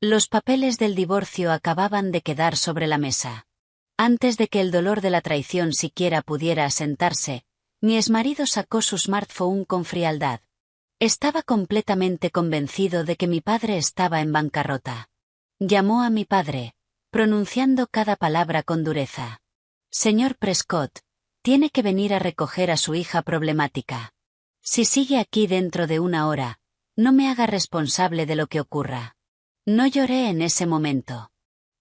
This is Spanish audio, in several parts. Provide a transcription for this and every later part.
Los papeles del divorcio acababan de quedar sobre la mesa. Antes de que el dolor de la traición siquiera pudiera asentarse, mi exmarido sacó su smartphone con frialdad. Estaba completamente convencido de que mi padre estaba en bancarrota. Llamó a mi padre, pronunciando cada palabra con dureza. Señor Prescott, tiene que venir a recoger a su hija problemática. Si sigue aquí dentro de una hora, no me haga responsable de lo que ocurra. No lloré en ese momento.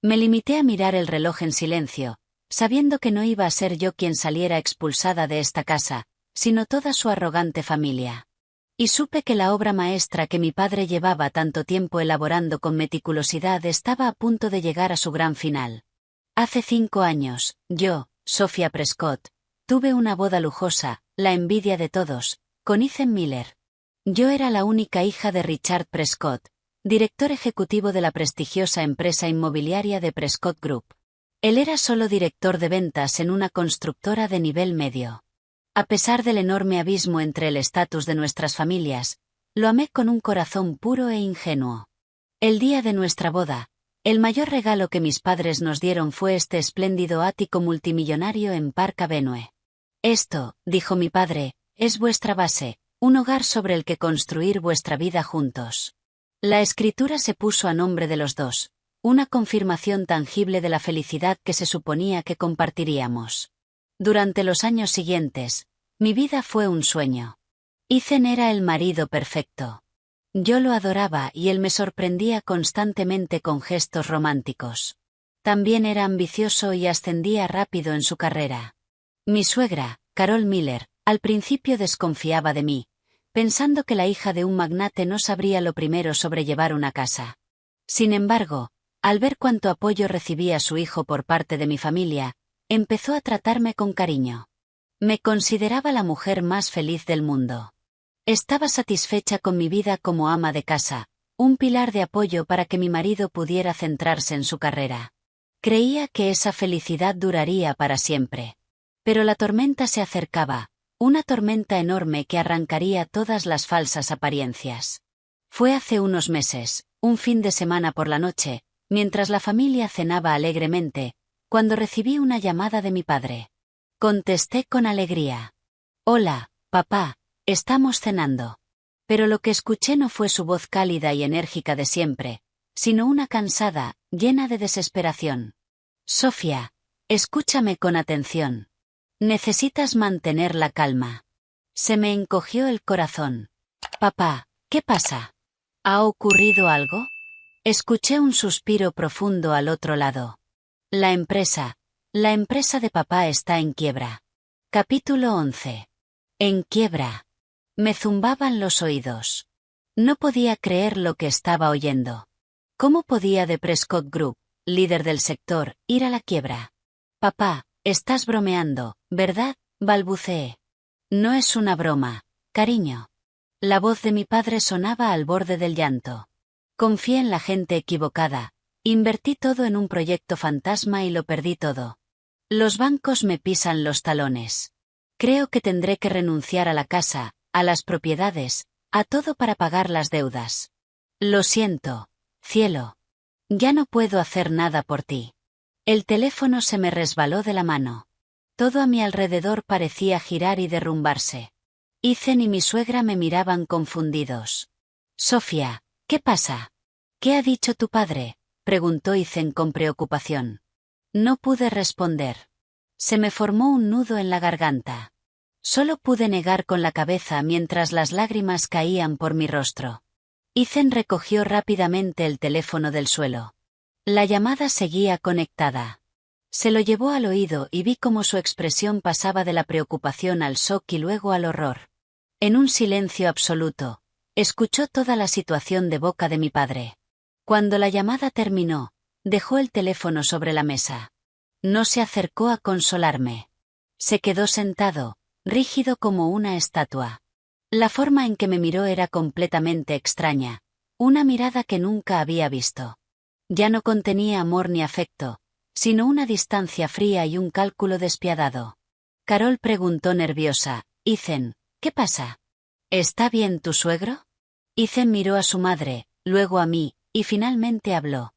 Me limité a mirar el reloj en silencio, sabiendo que no iba a ser yo quien saliera expulsada de esta casa, sino toda su arrogante familia. Y supe que la obra maestra que mi padre llevaba tanto tiempo elaborando con meticulosidad estaba a punto de llegar a su gran final. Hace 5 años, yo, Sophia Prescott, tuve una boda lujosa, la envidia de todos, con Ethan Miller. Yo era la única hija de Richard Prescott, director ejecutivo de la prestigiosa empresa inmobiliaria de Prescott Group. Él era solo director de ventas en una constructora de nivel medio. A pesar del enorme abismo entre el estatus de nuestras familias, lo amé con un corazón puro e ingenuo. El día de nuestra boda, el mayor regalo que mis padres nos dieron fue este espléndido ático multimillonario en Park Avenue. Esto, dijo mi padre, es vuestra base, un hogar sobre el que construir vuestra vida juntos. La escritura se puso a nombre de los dos, una confirmación tangible de la felicidad que se suponía que compartiríamos. Durante los años siguientes, mi vida fue un sueño. Ethan era el marido perfecto. Yo lo adoraba y él me sorprendía constantemente con gestos románticos. También era ambicioso y ascendía rápido en su carrera. Mi suegra, Carol Miller, al principio desconfiaba de mí, pensando que la hija de un magnate no sabría lo primero sobre llevar una casa. Sin embargo, al ver cuánto apoyo recibía su hijo por parte de mi familia, empezó a tratarme con cariño. Me consideraba la mujer más feliz del mundo. Estaba satisfecha con mi vida como ama de casa, un pilar de apoyo para que mi marido pudiera centrarse en su carrera. Creía que esa felicidad duraría para siempre. Pero la tormenta se acercaba, una tormenta enorme que arrancaría todas las falsas apariencias. Fue hace unos meses, un fin de semana por la noche, mientras la familia cenaba alegremente, cuando recibí una llamada de mi padre. Contesté con alegría. Hola, papá, estamos cenando. Pero lo que escuché no fue su voz cálida y enérgica de siempre, sino una cansada, llena de desesperación. Sofía, escúchame con atención. Necesitas mantener la calma. Se me encogió el corazón. Papá, ¿qué pasa? ¿Ha ocurrido algo? Escuché un suspiro profundo al otro lado. La empresa de papá está en quiebra. Capítulo 11. En quiebra. Me zumbaban los oídos. No podía creer lo que estaba oyendo. ¿Cómo podía The Prescott Group, líder del sector, ir a la quiebra? Papá, estás bromeando, ¿verdad? Balbuceé. No es una broma, cariño. La voz de mi padre sonaba al borde del llanto. Confié en la gente equivocada, invertí todo en un proyecto fantasma y lo perdí todo. Los bancos me pisan los talones. Creo que tendré que renunciar a la casa, a las propiedades, a todo para pagar las deudas. Lo siento, cielo. Ya no puedo hacer nada por ti. El teléfono se me resbaló de la mano. Todo a mi alrededor parecía girar y derrumbarse. Ethan y mi suegra me miraban confundidos. Sofía, ¿qué pasa? ¿Qué ha dicho tu padre? Preguntó Ethan con preocupación. No pude responder. Se me formó un nudo en la garganta. Solo pude negar con la cabeza mientras las lágrimas caían por mi rostro. Ethan recogió rápidamente el teléfono del suelo. La llamada seguía conectada. Se lo llevó al oído y vi cómo su expresión pasaba de la preocupación al shock y luego al horror. En un silencio absoluto, escuchó toda la situación de boca de mi padre. Cuando la llamada terminó, dejó el teléfono sobre la mesa. No se acercó a consolarme. Se quedó sentado, rígido como una estatua. La forma en que me miró era completamente extraña, una mirada que nunca había visto. Ya no contenía amor ni afecto, sino una distancia fría y un cálculo despiadado. Carol preguntó nerviosa, Ethan, ¿qué pasa? ¿Está bien tu suegro? Ethan miró a su madre, luego a mí, y finalmente habló.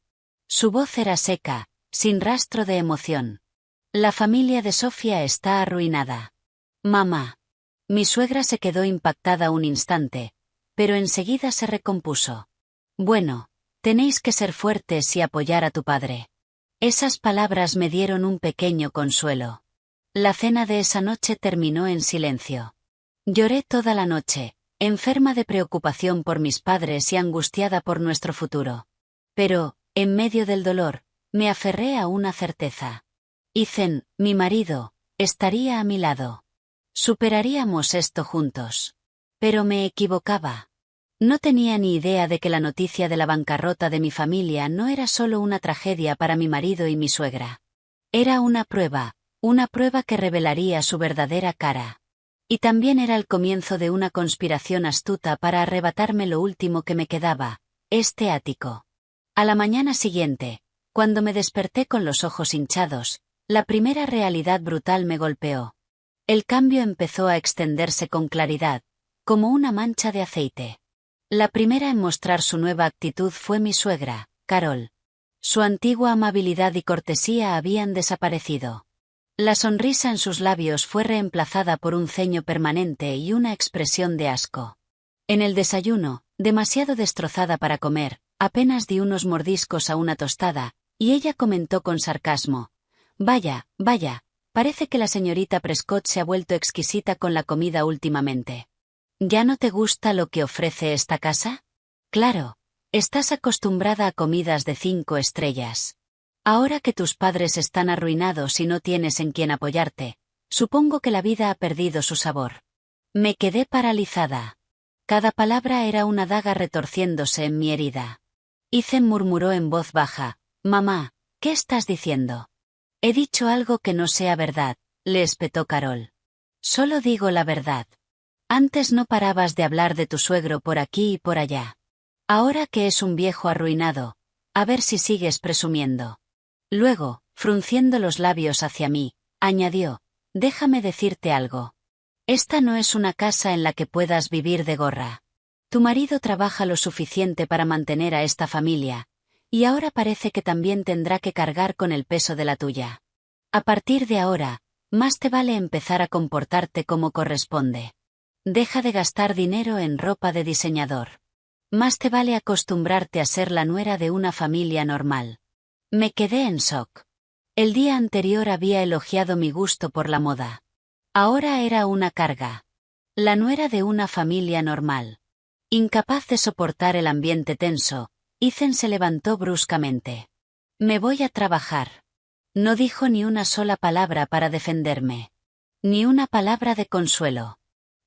Su voz era seca, sin rastro de emoción. La familia de Sofía está arruinada. Mamá. Mi suegra se quedó impactada un instante, pero enseguida se recompuso. Bueno, tenéis que ser fuertes y apoyar a tu padre. Esas palabras me dieron un pequeño consuelo. La cena de esa noche terminó en silencio. Lloré toda la noche, enferma de preocupación por mis padres y angustiada por nuestro futuro. Pero, en medio del dolor, me aferré a una certeza. Ethan, mi marido, estaría a mi lado. Superaríamos esto juntos. Pero me equivocaba. No tenía ni idea de que la noticia de la bancarrota de mi familia no era solo una tragedia para mi marido y mi suegra. Era una prueba que revelaría su verdadera cara. Y también era el comienzo de una conspiración astuta para arrebatarme lo último que me quedaba, este ático. A la mañana siguiente, cuando me desperté con los ojos hinchados, la primera realidad brutal me golpeó. El cambio empezó a extenderse con claridad, como una mancha de aceite. La primera en mostrar su nueva actitud fue mi suegra, Carol. Su antigua amabilidad y cortesía habían desaparecido. La sonrisa en sus labios fue reemplazada por un ceño permanente y una expresión de asco. En el desayuno, demasiado destrozada para comer, apenas di unos mordiscos a una tostada, y ella comentó con sarcasmo: Vaya, parece que la señorita Prescott se ha vuelto exquisita con la comida últimamente. ¿Ya no te gusta lo que ofrece esta casa? Claro, estás acostumbrada a comidas de 5 estrellas. Ahora que tus padres están arruinados y no tienes en quien apoyarte, supongo que la vida ha perdido su sabor. Me quedé paralizada. Cada palabra era una daga retorciéndose en mi herida. Ethan murmuró en voz baja: Mamá, ¿qué estás diciendo? He dicho algo que no sea verdad, le espetó Carol. Solo digo la verdad. Antes no parabas de hablar de tu suegro por aquí y por allá. Ahora que es un viejo arruinado, a ver si sigues presumiendo. Luego, frunciendo los labios hacia mí, añadió: Déjame decirte algo. Esta no es una casa en la que puedas vivir de gorra. Tu marido trabaja lo suficiente para mantener a esta familia, y ahora parece que también tendrá que cargar con el peso de la tuya. A partir de ahora, más te vale empezar a comportarte como corresponde. Deja de gastar dinero en ropa de diseñador. Más te vale acostumbrarte a ser la nuera de una familia normal. Me quedé en shock. El día anterior había elogiado mi gusto por la moda. Ahora era una carga. La nuera de una familia normal. Incapaz de soportar el ambiente tenso, Ethan se levantó bruscamente. Me voy a trabajar. No dijo ni una sola palabra para defenderme. Ni una palabra de consuelo.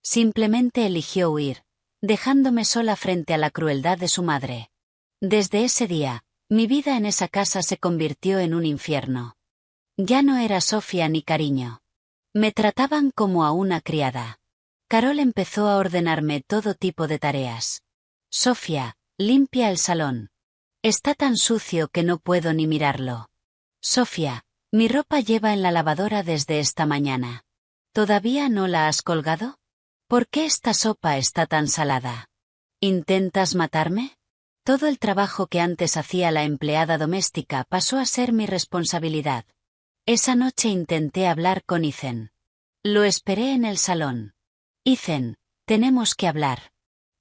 Simplemente eligió huir, dejándome sola frente a la crueldad de su madre. Desde ese día, mi vida en esa casa se convirtió en un infierno. Ya no era Sofía ni cariño. Me trataban como a una criada. Carol empezó a ordenarme todo tipo de tareas. Sofía, limpia el salón. Está tan sucio que no puedo ni mirarlo. Sofía, mi ropa lleva en la lavadora desde esta mañana. ¿Todavía no la has colgado? ¿Por qué esta sopa está tan salada? ¿Intentas matarme? Todo el trabajo que antes hacía la empleada doméstica pasó a ser mi responsabilidad. Esa noche intenté hablar con Ethan. Lo esperé en el salón. Ethan, tenemos que hablar.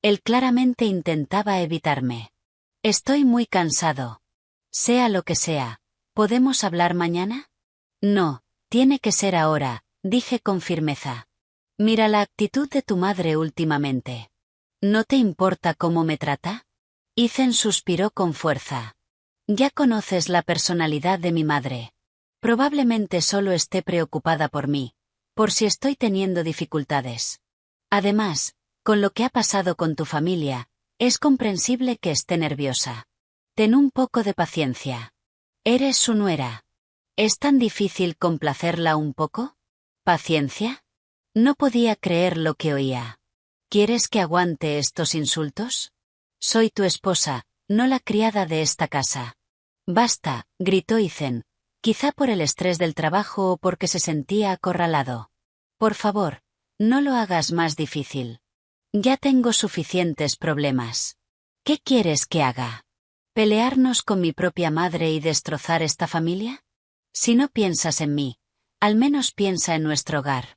Él claramente intentaba evitarme. Estoy muy cansado. Sea lo que sea, ¿podemos hablar mañana? No, tiene que ser ahora, dije con firmeza. Mira la actitud de tu madre últimamente. ¿No te importa cómo me trata? Ethan suspiró con fuerza. Ya conoces la personalidad de mi madre. Probablemente solo esté preocupada por mí, por si estoy teniendo dificultades. Además, con lo que ha pasado con tu familia, es comprensible que esté nerviosa. Ten un poco de paciencia. Eres su nuera. ¿Es tan difícil complacerla un poco? ¿Paciencia? No podía creer lo que oía. ¿Quieres que aguante estos insultos? Soy tu esposa, no la criada de esta casa. Basta, gritó Ethan, quizá por el estrés del trabajo o porque se sentía acorralado. Por favor, no lo hagas más difícil. Ya tengo suficientes problemas. ¿Qué quieres que haga? ¿Pelearnos con mi propia madre y destrozar esta familia? Si no piensas en mí, al menos piensa en nuestro hogar.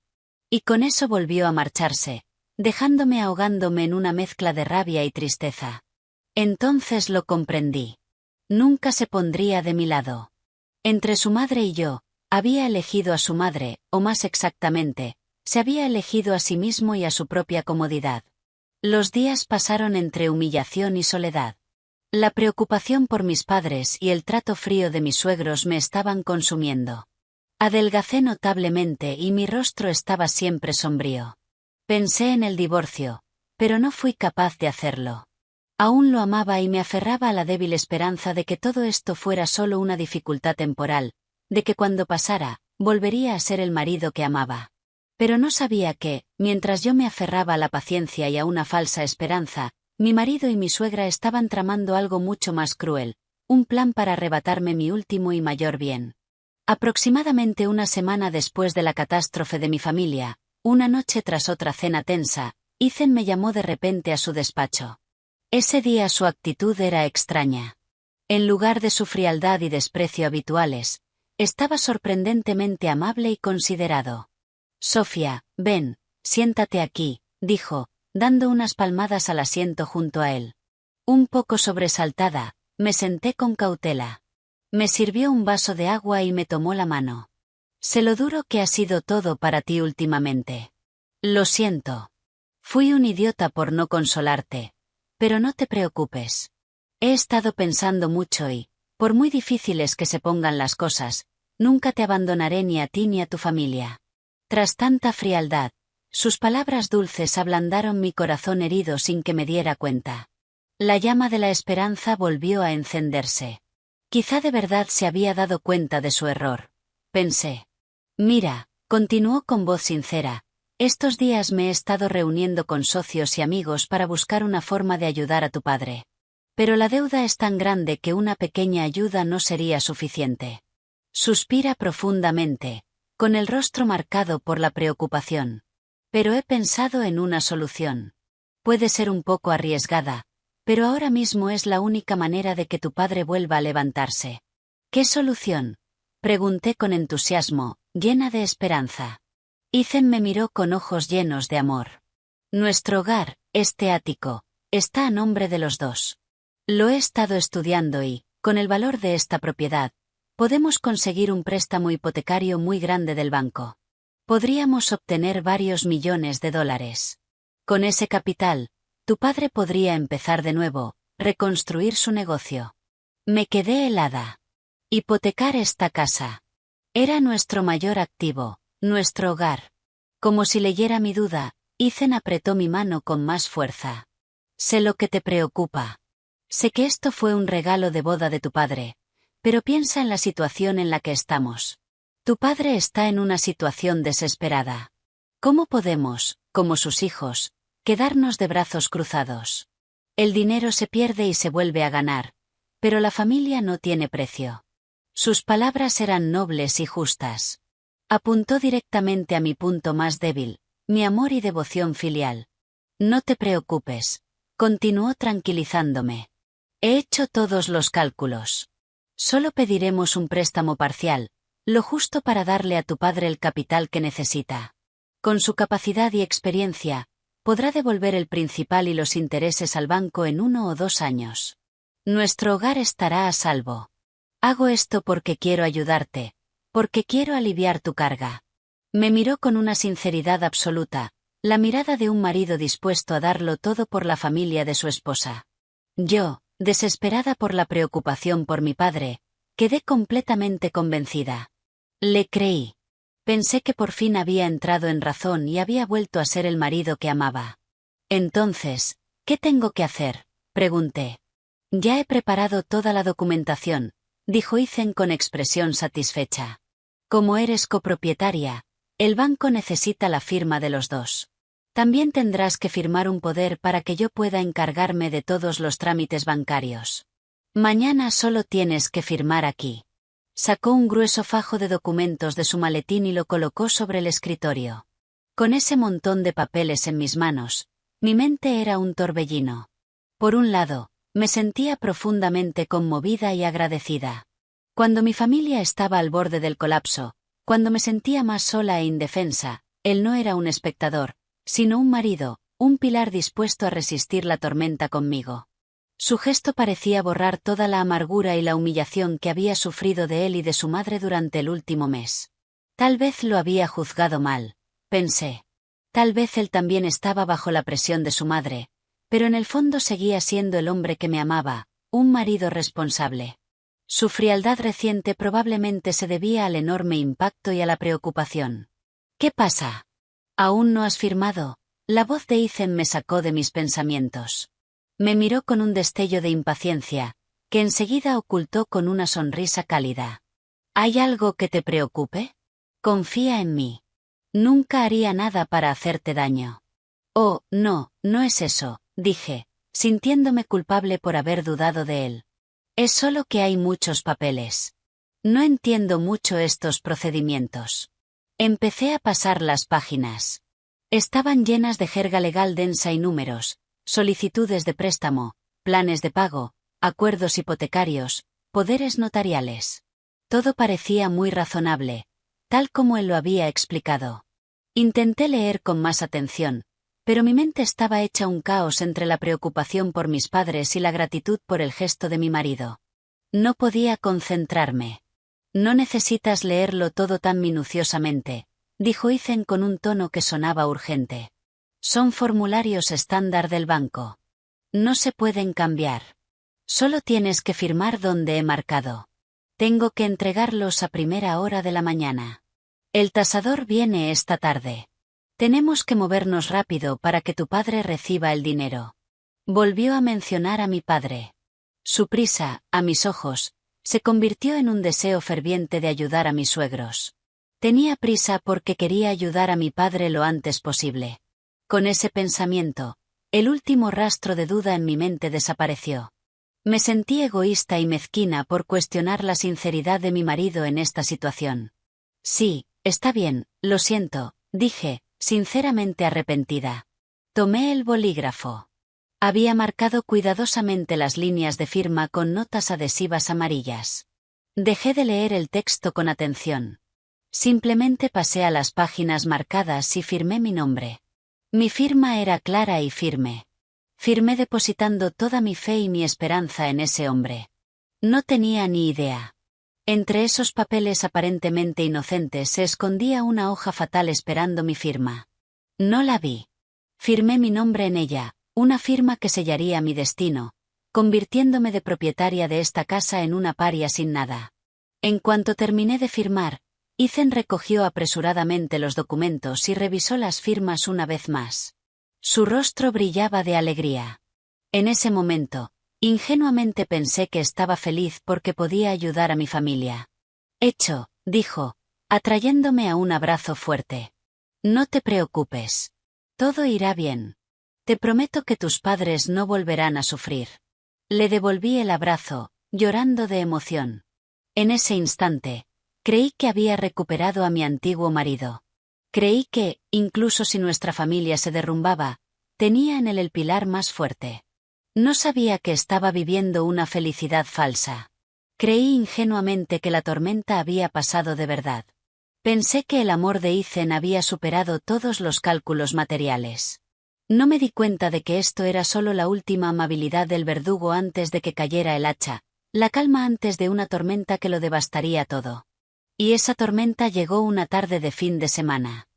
Y con eso volvió a marcharse, dejándome ahogándome en una mezcla de rabia y tristeza. Entonces lo comprendí. Nunca se pondría de mi lado. Entre su madre y yo, había elegido a su madre, o más exactamente, se había elegido a sí mismo y a su propia comodidad. Los días pasaron entre humillación y soledad. La preocupación por mis padres y el trato frío de mis suegros me estaban consumiendo. Adelgacé notablemente y mi rostro estaba siempre sombrío. Pensé en el divorcio, pero no fui capaz de hacerlo. Aún lo amaba y me aferraba a la débil esperanza de que todo esto fuera solo una dificultad temporal, de que cuando pasara, volvería a ser el marido que amaba. Pero no sabía que, mientras yo me aferraba a la paciencia y a una falsa esperanza, mi marido y mi suegra estaban tramando algo mucho más cruel, un plan para arrebatarme mi último y mayor bien. Aproximadamente una semana después de la catástrofe de mi familia, una noche tras otra cena tensa, Ethan me llamó de repente a su despacho. Ese día su actitud era extraña. En lugar de su frialdad y desprecio habituales, estaba sorprendentemente amable y considerado. Sofía, ven, siéntate aquí, dijo, dando unas palmadas al asiento junto a él. Un poco sobresaltada, me senté con cautela. Me sirvió un vaso de agua y me tomó la mano. Sé lo duro que ha sido todo para ti últimamente. Lo siento. Fui un idiota por no consolarte. Pero no te preocupes. He estado pensando mucho y, por muy difíciles que se pongan las cosas, nunca te abandonaré ni a ti ni a tu familia. Tras tanta frialdad, sus palabras dulces ablandaron mi corazón herido sin que me diera cuenta. La llama de la esperanza volvió a encenderse. Quizá de verdad se había dado cuenta de su error. Pensé. Mira, continuó con voz sincera, estos días me he estado reuniendo con socios y amigos para buscar una forma de ayudar a tu padre. Pero la deuda es tan grande que una pequeña ayuda no sería suficiente. Suspira profundamente, con el rostro marcado por la preocupación. Pero he pensado en una solución. Puede ser un poco arriesgada, pero ahora mismo es la única manera de que tu padre vuelva a levantarse. ¿Qué solución? Pregunté con entusiasmo, llena de esperanza. Ethan me miró con ojos llenos de amor. Nuestro hogar, este ático, está a nombre de los dos. Lo he estado estudiando y, con el valor de esta propiedad, podemos conseguir un préstamo hipotecario muy grande del banco. Podríamos obtener varios millones de dólares. Con ese capital, tu padre podría empezar de nuevo, reconstruir su negocio. Me quedé helada. Hipotecar esta casa. Era nuestro mayor activo, nuestro hogar. Como si leyera mi duda, Ethan apretó mi mano con más fuerza. Sé lo que te preocupa. Sé que esto fue un regalo de boda de tu padre, pero piensa en la situación en la que estamos. Tu padre está en una situación desesperada. ¿Cómo podemos, como sus hijos, quedarnos de brazos cruzados? El dinero se pierde y se vuelve a ganar, pero la familia no tiene precio. Sus palabras eran nobles y justas. Apuntó directamente a mi punto más débil, mi amor y devoción filial. No te preocupes, continuó tranquilizándome. He hecho todos los cálculos. Solo pediremos un préstamo parcial, lo justo para darle a tu padre el capital que necesita. Con su capacidad y experiencia, podrá devolver el principal y los intereses al banco en 1 o 2 años. Nuestro hogar estará a salvo. Hago esto porque quiero ayudarte, porque quiero aliviar tu carga. Me miró con una sinceridad absoluta, la mirada de un marido dispuesto a darlo todo por la familia de su esposa. Yo, desesperada por la preocupación por mi padre, quedé completamente convencida. Le creí. Pensé que por fin había entrado en razón y había vuelto a ser el marido que amaba. Entonces, ¿qué tengo que hacer?, pregunté. Ya he preparado toda la documentación, dijo Ethan con expresión satisfecha. Como eres copropietaria, el banco necesita la firma de los dos. También tendrás que firmar un poder para que yo pueda encargarme de todos los trámites bancarios. Mañana solo tienes que firmar aquí. Sacó un grueso fajo de documentos de su maletín y lo colocó sobre el escritorio. Con ese montón de papeles en mis manos, mi mente era un torbellino. Por un lado, Me sentía profundamente conmovida y agradecida. Cuando mi familia estaba al borde del colapso, cuando me sentía más sola e indefensa, él no era un espectador, sino un marido, un pilar dispuesto a resistir la tormenta conmigo. Su gesto parecía borrar toda la amargura y la humillación que había sufrido de él y de su madre durante el último mes. Tal vez lo había juzgado mal, pensé. Tal vez él también estaba bajo la presión de su madre, pero en el fondo seguía siendo el hombre que me amaba, un marido responsable. Su frialdad reciente probablemente se debía al enorme impacto y a la preocupación. ¿Qué pasa? ¿Aún no has firmado? La voz de Ethan me sacó de mis pensamientos. Me miró con un destello de impaciencia, que enseguida ocultó con una sonrisa cálida. ¿Hay algo que te preocupe? Confía en mí. Nunca haría nada para hacerte daño. Oh, no, no es eso, dije, sintiéndome culpable por haber dudado de él. Es solo que hay muchos papeles. No entiendo mucho estos procedimientos. Empecé a pasar las páginas. Estaban llenas de jerga legal densa y números, solicitudes de préstamo, planes de pago, acuerdos hipotecarios, poderes notariales. Todo parecía muy razonable, tal como él lo había explicado. Intenté leer con más atención, pero mi mente estaba hecha un caos entre la preocupación por mis padres y la gratitud por el gesto de mi marido. No podía concentrarme. No necesitas leerlo todo tan minuciosamente, dijo Ethan con un tono que sonaba urgente. Son formularios estándar del banco. No se pueden cambiar. Solo tienes que firmar donde he marcado. Tengo que entregarlos a primera hora de la mañana. El tasador viene esta tarde. Tenemos que movernos rápido para que tu padre reciba el dinero. Volvió a mencionar a mi padre. Su prisa, a mis ojos, se convirtió en un deseo ferviente de ayudar a mis suegros. Tenía prisa porque quería ayudar a mi padre lo antes posible. Con ese pensamiento, el último rastro de duda en mi mente desapareció. Me sentí egoísta y mezquina por cuestionar la sinceridad de mi marido en esta situación. Sí, está bien, lo siento, dije, sinceramente arrepentida. Tomé el bolígrafo. Había marcado cuidadosamente las líneas de firma con notas adhesivas amarillas. Dejé de leer el texto con atención. Simplemente pasé a las páginas marcadas y firmé mi nombre. Mi firma era clara y firme. Firmé depositando toda mi fe y mi esperanza en ese hombre. No tenía ni idea. Entre esos papeles aparentemente inocentes se escondía una hoja fatal esperando mi firma. No la vi. Firmé mi nombre en ella, una firma que sellaría mi destino, convirtiéndome de propietaria de esta casa en una paria sin nada. En cuanto terminé de firmar, Ethan recogió apresuradamente los documentos y revisó las firmas una vez más. Su rostro brillaba de alegría. En ese momento, ingenuamente pensé que estaba feliz porque podía ayudar a mi familia. Hecho, dijo, atrayéndome a un abrazo fuerte. No te preocupes. Todo irá bien. Te prometo que tus padres no volverán a sufrir. Le devolví el abrazo, llorando de emoción. En ese instante, creí que había recuperado a mi antiguo marido. Creí que, incluso si nuestra familia se derrumbaba, tenía en él el pilar más fuerte. No sabía que estaba viviendo una felicidad falsa. Creí ingenuamente que la tormenta había pasado de verdad. Pensé que el amor de Ethan había superado todos los cálculos materiales. No me di cuenta de que esto era solo la última amabilidad del verdugo antes de que cayera el hacha, la calma antes de una tormenta que lo devastaría todo. Y esa tormenta llegó una tarde de fin de semana.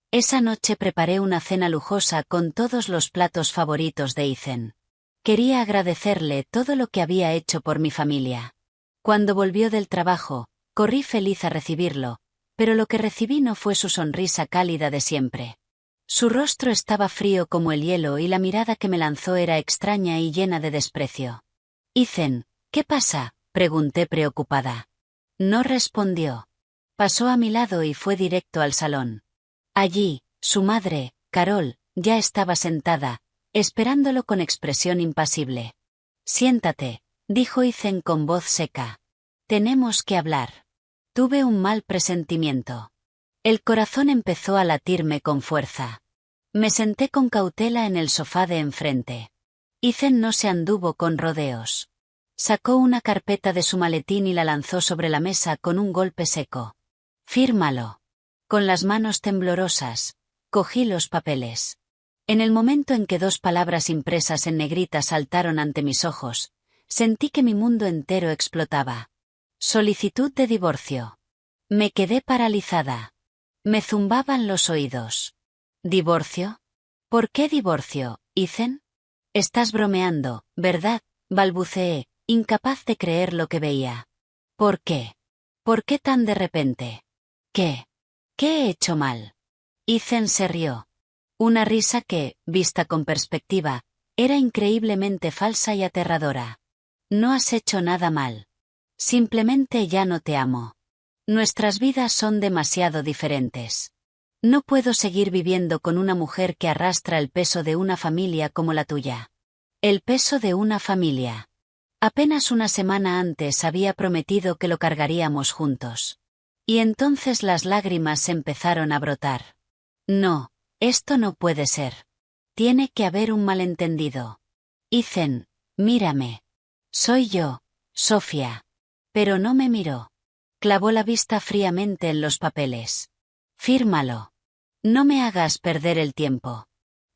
Esa noche preparé una cena lujosa con todos los platos favoritos de Ethan. Quería agradecerle todo lo que había hecho por mi familia. Cuando volvió del trabajo, corrí feliz a recibirlo, pero lo que recibí no fue su sonrisa cálida de siempre. Su rostro estaba frío como el hielo y la mirada que me lanzó era extraña y llena de desprecio. Ethan, ¿qué pasa?, pregunté preocupada. No respondió. Pasó a mi lado y fue directo al salón. Allí, su madre, Carol, ya estaba sentada, esperándolo con expresión impasible. Siéntate, dijo Ethan con voz seca. Tenemos que hablar. Tuve un mal presentimiento. El corazón empezó a latirme con fuerza. Me senté con cautela en el sofá de enfrente. Ethan no se anduvo con rodeos. Sacó una carpeta de su maletín y la lanzó sobre la mesa con un golpe seco. «Fírmalo». Con las manos temblorosas, cogí los papeles. En el momento en que 2 palabras impresas en negrita saltaron ante mis ojos, sentí que mi mundo entero explotaba. Solicitud de divorcio. Me quedé paralizada. Me zumbaban los oídos. ¿Divorcio? ¿Por qué divorcio, Ethan? Estás bromeando, ¿verdad?, balbuceé, incapaz de creer lo que veía. ¿Por qué? ¿Por qué tan de repente? ¿Qué? ¿Qué he hecho mal? Ethan se rió. Una risa que, vista con perspectiva, era increíblemente falsa y aterradora. No has hecho nada mal. Simplemente ya no te amo. Nuestras vidas son demasiado diferentes. No puedo seguir viviendo con una mujer que arrastra el peso de una familia como la tuya. El peso de una familia. Apenas una semana antes había prometido que lo cargaríamos juntos. Y entonces las lágrimas empezaron a brotar. No, esto no puede ser. Tiene que haber un malentendido. Ethan, mírame. Soy yo, Sofía. Pero no me miró. Clavó la vista fríamente en los papeles. Fírmalo. No me hagas perder el tiempo.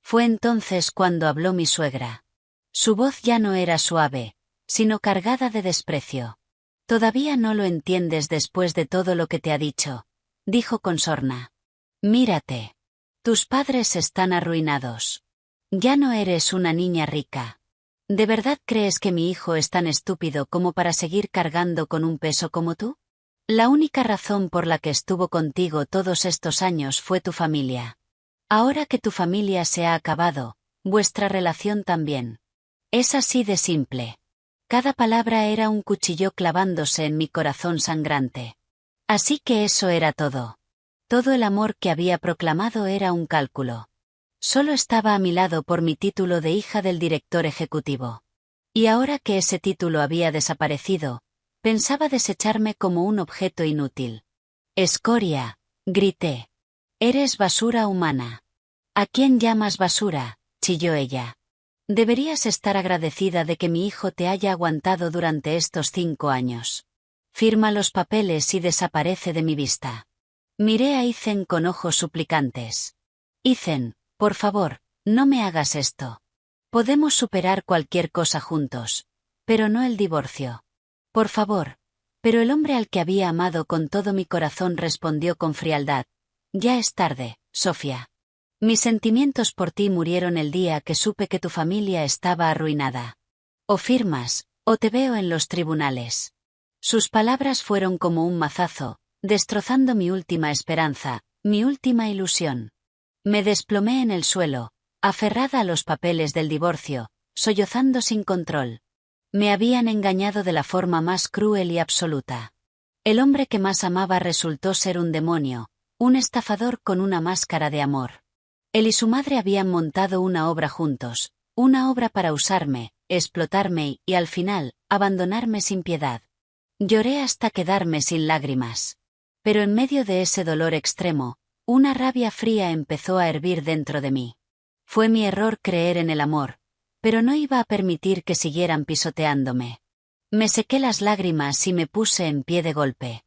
Fue entonces cuando habló mi suegra. Su voz ya no era suave, sino cargada de desprecio. Todavía no lo entiendes después de todo lo que te ha dicho, dijo con sorna. Mírate. Tus padres están arruinados. Ya no eres una niña rica. ¿De verdad crees que mi hijo es tan estúpido como para seguir cargando con un peso como tú? La única razón por la que estuvo contigo todos estos años fue tu familia. Ahora que tu familia se ha acabado, vuestra relación también. Es así de simple. Cada palabra era un cuchillo clavándose en mi corazón sangrante. Así que eso era todo. Todo el amor que había proclamado era un cálculo. Solo estaba a mi lado por mi título de hija del director ejecutivo. Y ahora que ese título había desaparecido, pensaba desecharme como un objeto inútil. Escoria, grité. Eres basura humana. ¿A quién llamas basura?, chilló ella. Deberías estar agradecida de que mi hijo te haya aguantado durante estos 5 años. Firma los papeles y desaparece de mi vista. Miré a Ethan con ojos suplicantes. Ethan, por favor, no me hagas esto. Podemos superar cualquier cosa juntos, pero no el divorcio. Por favor. Pero el hombre al que había amado con todo mi corazón respondió con frialdad. Ya es tarde, Sofía. Mis sentimientos por ti murieron el día que supe que tu familia estaba arruinada. O firmas, o te veo en los tribunales. Sus palabras fueron como un mazazo, destrozando mi última esperanza, mi última ilusión. Me desplomé en el suelo, aferrada a los papeles del divorcio, sollozando sin control. Me habían engañado de la forma más cruel y absoluta. El hombre que más amaba resultó ser un demonio, un estafador con una máscara de amor. Él y su madre habían montado una obra juntos, una obra para usarme, explotarme y, al final, abandonarme sin piedad. Lloré hasta quedarme sin lágrimas. Pero en medio de ese dolor extremo, una rabia fría empezó a hervir dentro de mí. Fue mi error creer en el amor, pero no iba a permitir que siguieran pisoteándome. Me sequé las lágrimas y me puse en pie de golpe.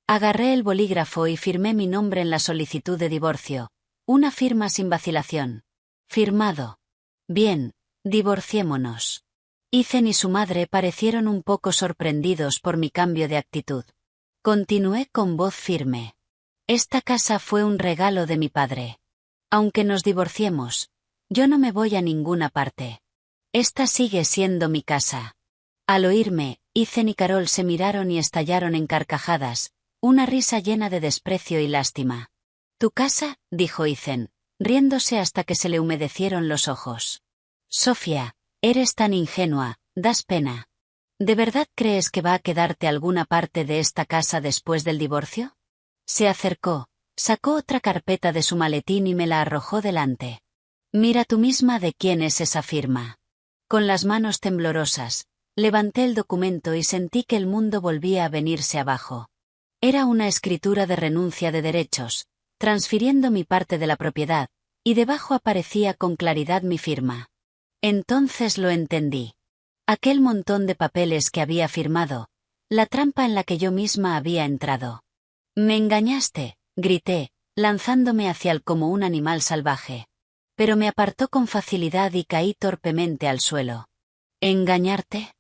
Agarré el bolígrafo y firmé mi nombre en la solicitud de divorcio. Una firma sin vacilación. Firmado. Bien, divorciémonos. Ethan y su madre parecieron un poco sorprendidos por mi cambio de actitud. Continué con voz firme. Esta casa fue un regalo de mi padre. Aunque nos divorciemos, yo no me voy a ninguna parte. Esta sigue siendo mi casa. Al oírme, Ethan y Carol se miraron y estallaron en carcajadas, una risa llena de desprecio y lástima. «¿Tu casa?», dijo Ethan, riéndose hasta que se le humedecieron los ojos. «Sofía, eres tan ingenua, das pena. ¿De verdad crees que va a quedarte alguna parte de esta casa después del divorcio?». Se acercó, sacó otra carpeta de su maletín y me la arrojó delante. «Mira tú misma de quién es esa firma». Con las manos temblorosas, levanté el documento y sentí que el mundo volvía a venirse abajo. Era una escritura de renuncia de derechos, transfiriendo mi parte de la propiedad, y debajo aparecía con claridad mi firma. Entonces lo entendí. Aquel montón de papeles que había firmado, la trampa en la que yo misma había entrado. Me engañaste, grité, lanzándome hacia él como un animal salvaje. Pero me apartó con facilidad y caí torpemente al suelo. ¿Engañarte?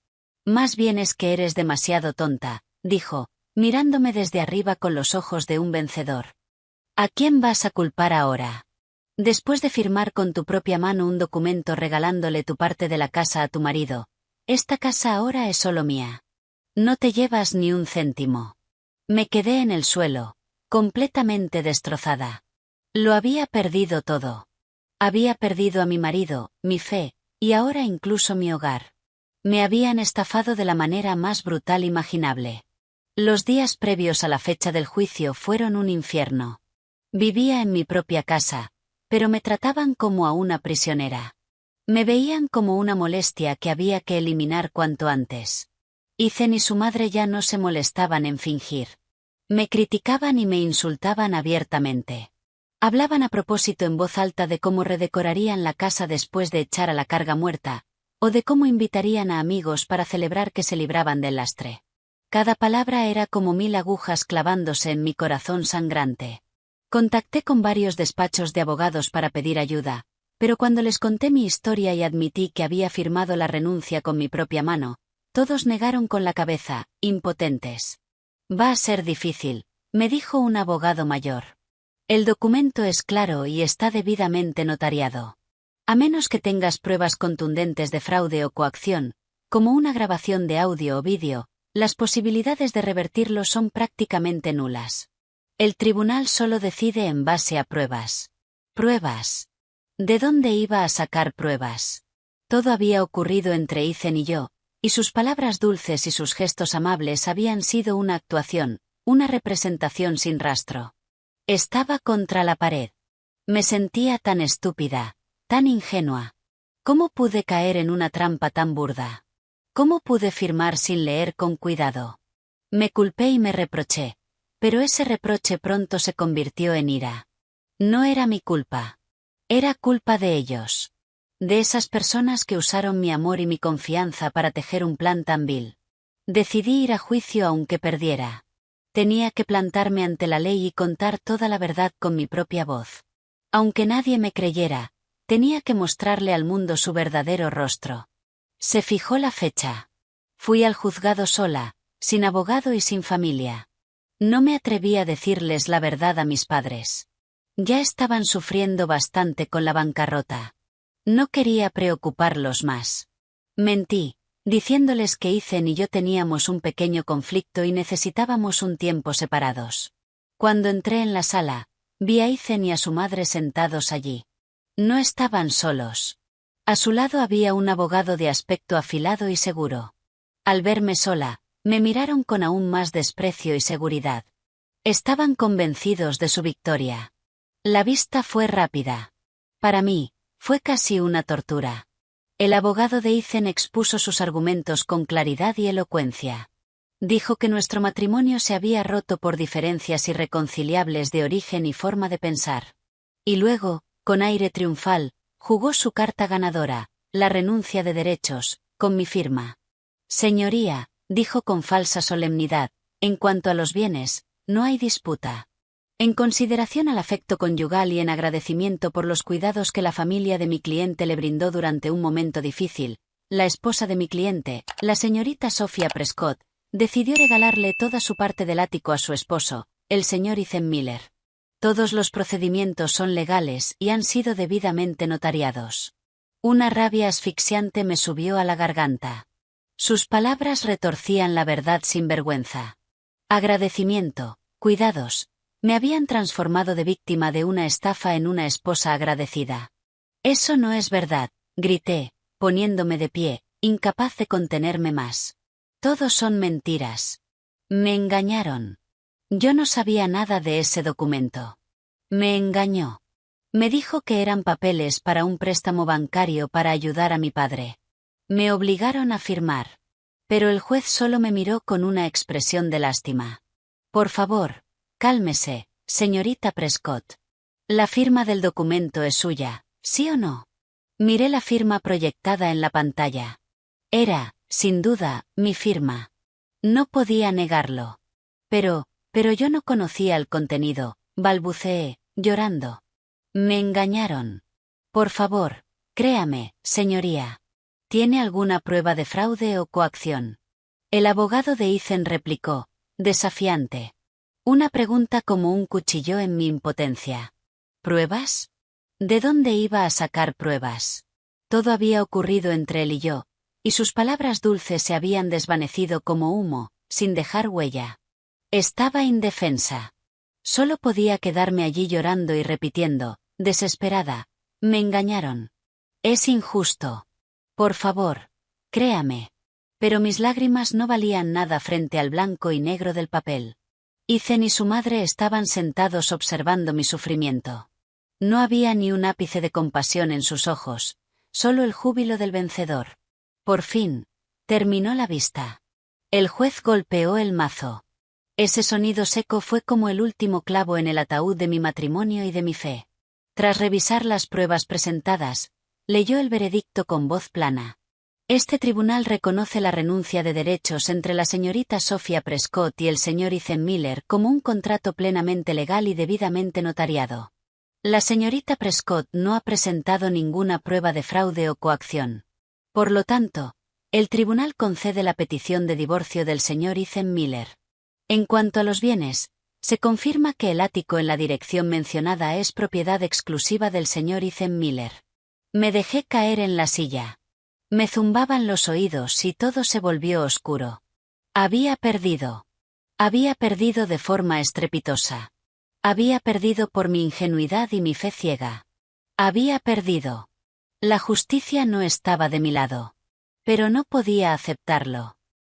Más bien es que eres demasiado tonta, dijo, mirándome desde arriba con los ojos de un vencedor. ¿A quién vas a culpar ahora? Después de firmar con tu propia mano un documento regalándole tu parte de la casa a tu marido, esta casa ahora es solo mía. No te llevas ni un céntimo. Me quedé en el suelo, completamente destrozada. Lo había perdido todo. Había perdido a mi marido, mi fe, y ahora incluso mi hogar. Me habían estafado de la manera más brutal imaginable. Los días previos a la fecha del juicio fueron un infierno. Vivía en mi propia casa, pero me trataban como a una prisionera. Me veían como una molestia que había que eliminar cuanto antes. Ethan y su madre ya no se molestaban en fingir. Me criticaban y me insultaban abiertamente. Hablaban a propósito en voz alta de cómo redecorarían la casa después de echar a la carga muerta, o de cómo invitarían a amigos para celebrar que se libraban del lastre. Cada palabra era como 1000 agujas clavándose en mi corazón sangrante. Contacté con varios despachos de abogados para pedir ayuda, pero cuando les conté mi historia y admití que había firmado la renuncia con mi propia mano, todos negaron con la cabeza, impotentes. Va a ser difícil, me dijo un abogado mayor. El documento es claro y está debidamente notariado. A menos que tengas pruebas contundentes de fraude o coacción, como una grabación de audio o vídeo, las posibilidades de revertirlo son prácticamente nulas. El tribunal solo decide en base a pruebas. ¿Pruebas? ¿De dónde iba a sacar pruebas? Todo había ocurrido entre Ethan y yo, y sus palabras dulces y sus gestos amables habían sido una actuación, una representación sin rastro. Estaba contra la pared. Me sentía tan estúpida, tan ingenua. ¿Cómo pude caer en una trampa tan burda? ¿Cómo pude firmar sin leer con cuidado? Me culpé y me reproché, pero ese reproche pronto se convirtió en ira. No era mi culpa. Era culpa de ellos. De esas personas que usaron mi amor y mi confianza para tejer un plan tan vil. Decidí ir a juicio aunque perdiera. Tenía que plantarme ante la ley y contar toda la verdad con mi propia voz. Aunque nadie me creyera, tenía que mostrarle al mundo su verdadero rostro. Se fijó la fecha. Fui al juzgado sola, sin abogado y sin familia. No me atreví a decirles la verdad a mis padres. Ya estaban sufriendo bastante con la bancarrota. No quería preocuparlos más. Mentí, diciéndoles que Ethan y yo teníamos un pequeño conflicto y necesitábamos un tiempo separados. Cuando entré en la sala, vi a Ethan y a su madre sentados allí. No estaban solos. A su lado había un abogado de aspecto afilado y seguro. Al verme sola, me miraron con aún más desprecio y seguridad. Estaban convencidos de su victoria. La vista fue rápida. Para mí, fue casi una tortura. El abogado de Ethan expuso sus argumentos con claridad y elocuencia. Dijo que nuestro matrimonio se había roto por diferencias irreconciliables de origen y forma de pensar. Y luego, con aire triunfal, jugó su carta ganadora, la renuncia de derechos, con mi firma. Señoría, dijo con falsa solemnidad, en cuanto a los bienes, no hay disputa. En consideración al afecto conyugal y en agradecimiento por los cuidados que la familia de mi cliente le brindó durante un momento difícil, la esposa de mi cliente, la señorita Sophia Prescott, decidió regalarle toda su parte del ático a su esposo, el señor Ethan Miller. Todos los procedimientos son legales y han sido debidamente notariados. Una rabia asfixiante me subió a la garganta. Sus palabras retorcían la verdad sin vergüenza. Agradecimiento, cuidados. Me habían transformado de víctima de una estafa en una esposa agradecida. Eso no es verdad, grité, poniéndome de pie, incapaz de contenerme más. Todos son mentiras. Me engañaron. Yo no sabía nada de ese documento. Me engañó. Me dijo que eran papeles para un préstamo bancario para ayudar a mi padre. Me obligaron a firmar. Pero el juez solo me miró con una expresión de lástima. Por favor, cálmese, señorita Prescott. La firma del documento es suya, ¿sí o no? Miré la firma proyectada en la pantalla. Era, sin duda, mi firma. No podía negarlo. Pero yo no conocía el contenido, balbuceé, llorando. Me engañaron. Por favor, créame, señoría. ¿Tiene alguna prueba de fraude o coacción? El abogado de Ethan replicó, desafiante. Una pregunta como un cuchillo en mi impotencia. ¿Pruebas? ¿De dónde iba a sacar pruebas? Todo había ocurrido entre él y yo, y sus palabras dulces se habían desvanecido como humo, sin dejar huella. Estaba indefensa. Solo podía quedarme allí llorando y repitiendo, desesperada, me engañaron. Es injusto. Por favor, créame. Pero mis lágrimas no valían nada frente al blanco y negro del papel. Ethan y su madre estaban sentados observando mi sufrimiento. No había ni un ápice de compasión en sus ojos, solo el júbilo del vencedor. Por fin, terminó la vista. El juez golpeó el mazo. Ese sonido seco fue como el último clavo en el ataúd de mi matrimonio y de mi fe. Tras revisar las pruebas presentadas, leyó el veredicto con voz plana. Este tribunal reconoce la renuncia de derechos entre la señorita Sophia Prescott y el señor Ethan Miller como un contrato plenamente legal y debidamente notariado. La señorita Prescott no ha presentado ninguna prueba de fraude o coacción. Por lo tanto, el tribunal concede la petición de divorcio del señor Ethan Miller. En cuanto a los bienes, se confirma que el ático en la dirección mencionada es propiedad exclusiva del señor Ethan Miller. Me dejé caer en la silla. Me zumbaban los oídos y todo se volvió oscuro. Había perdido. Había perdido de forma estrepitosa. Había perdido por mi ingenuidad y mi fe ciega. Había perdido. La justicia no estaba de mi lado. Pero no podía aceptarlo.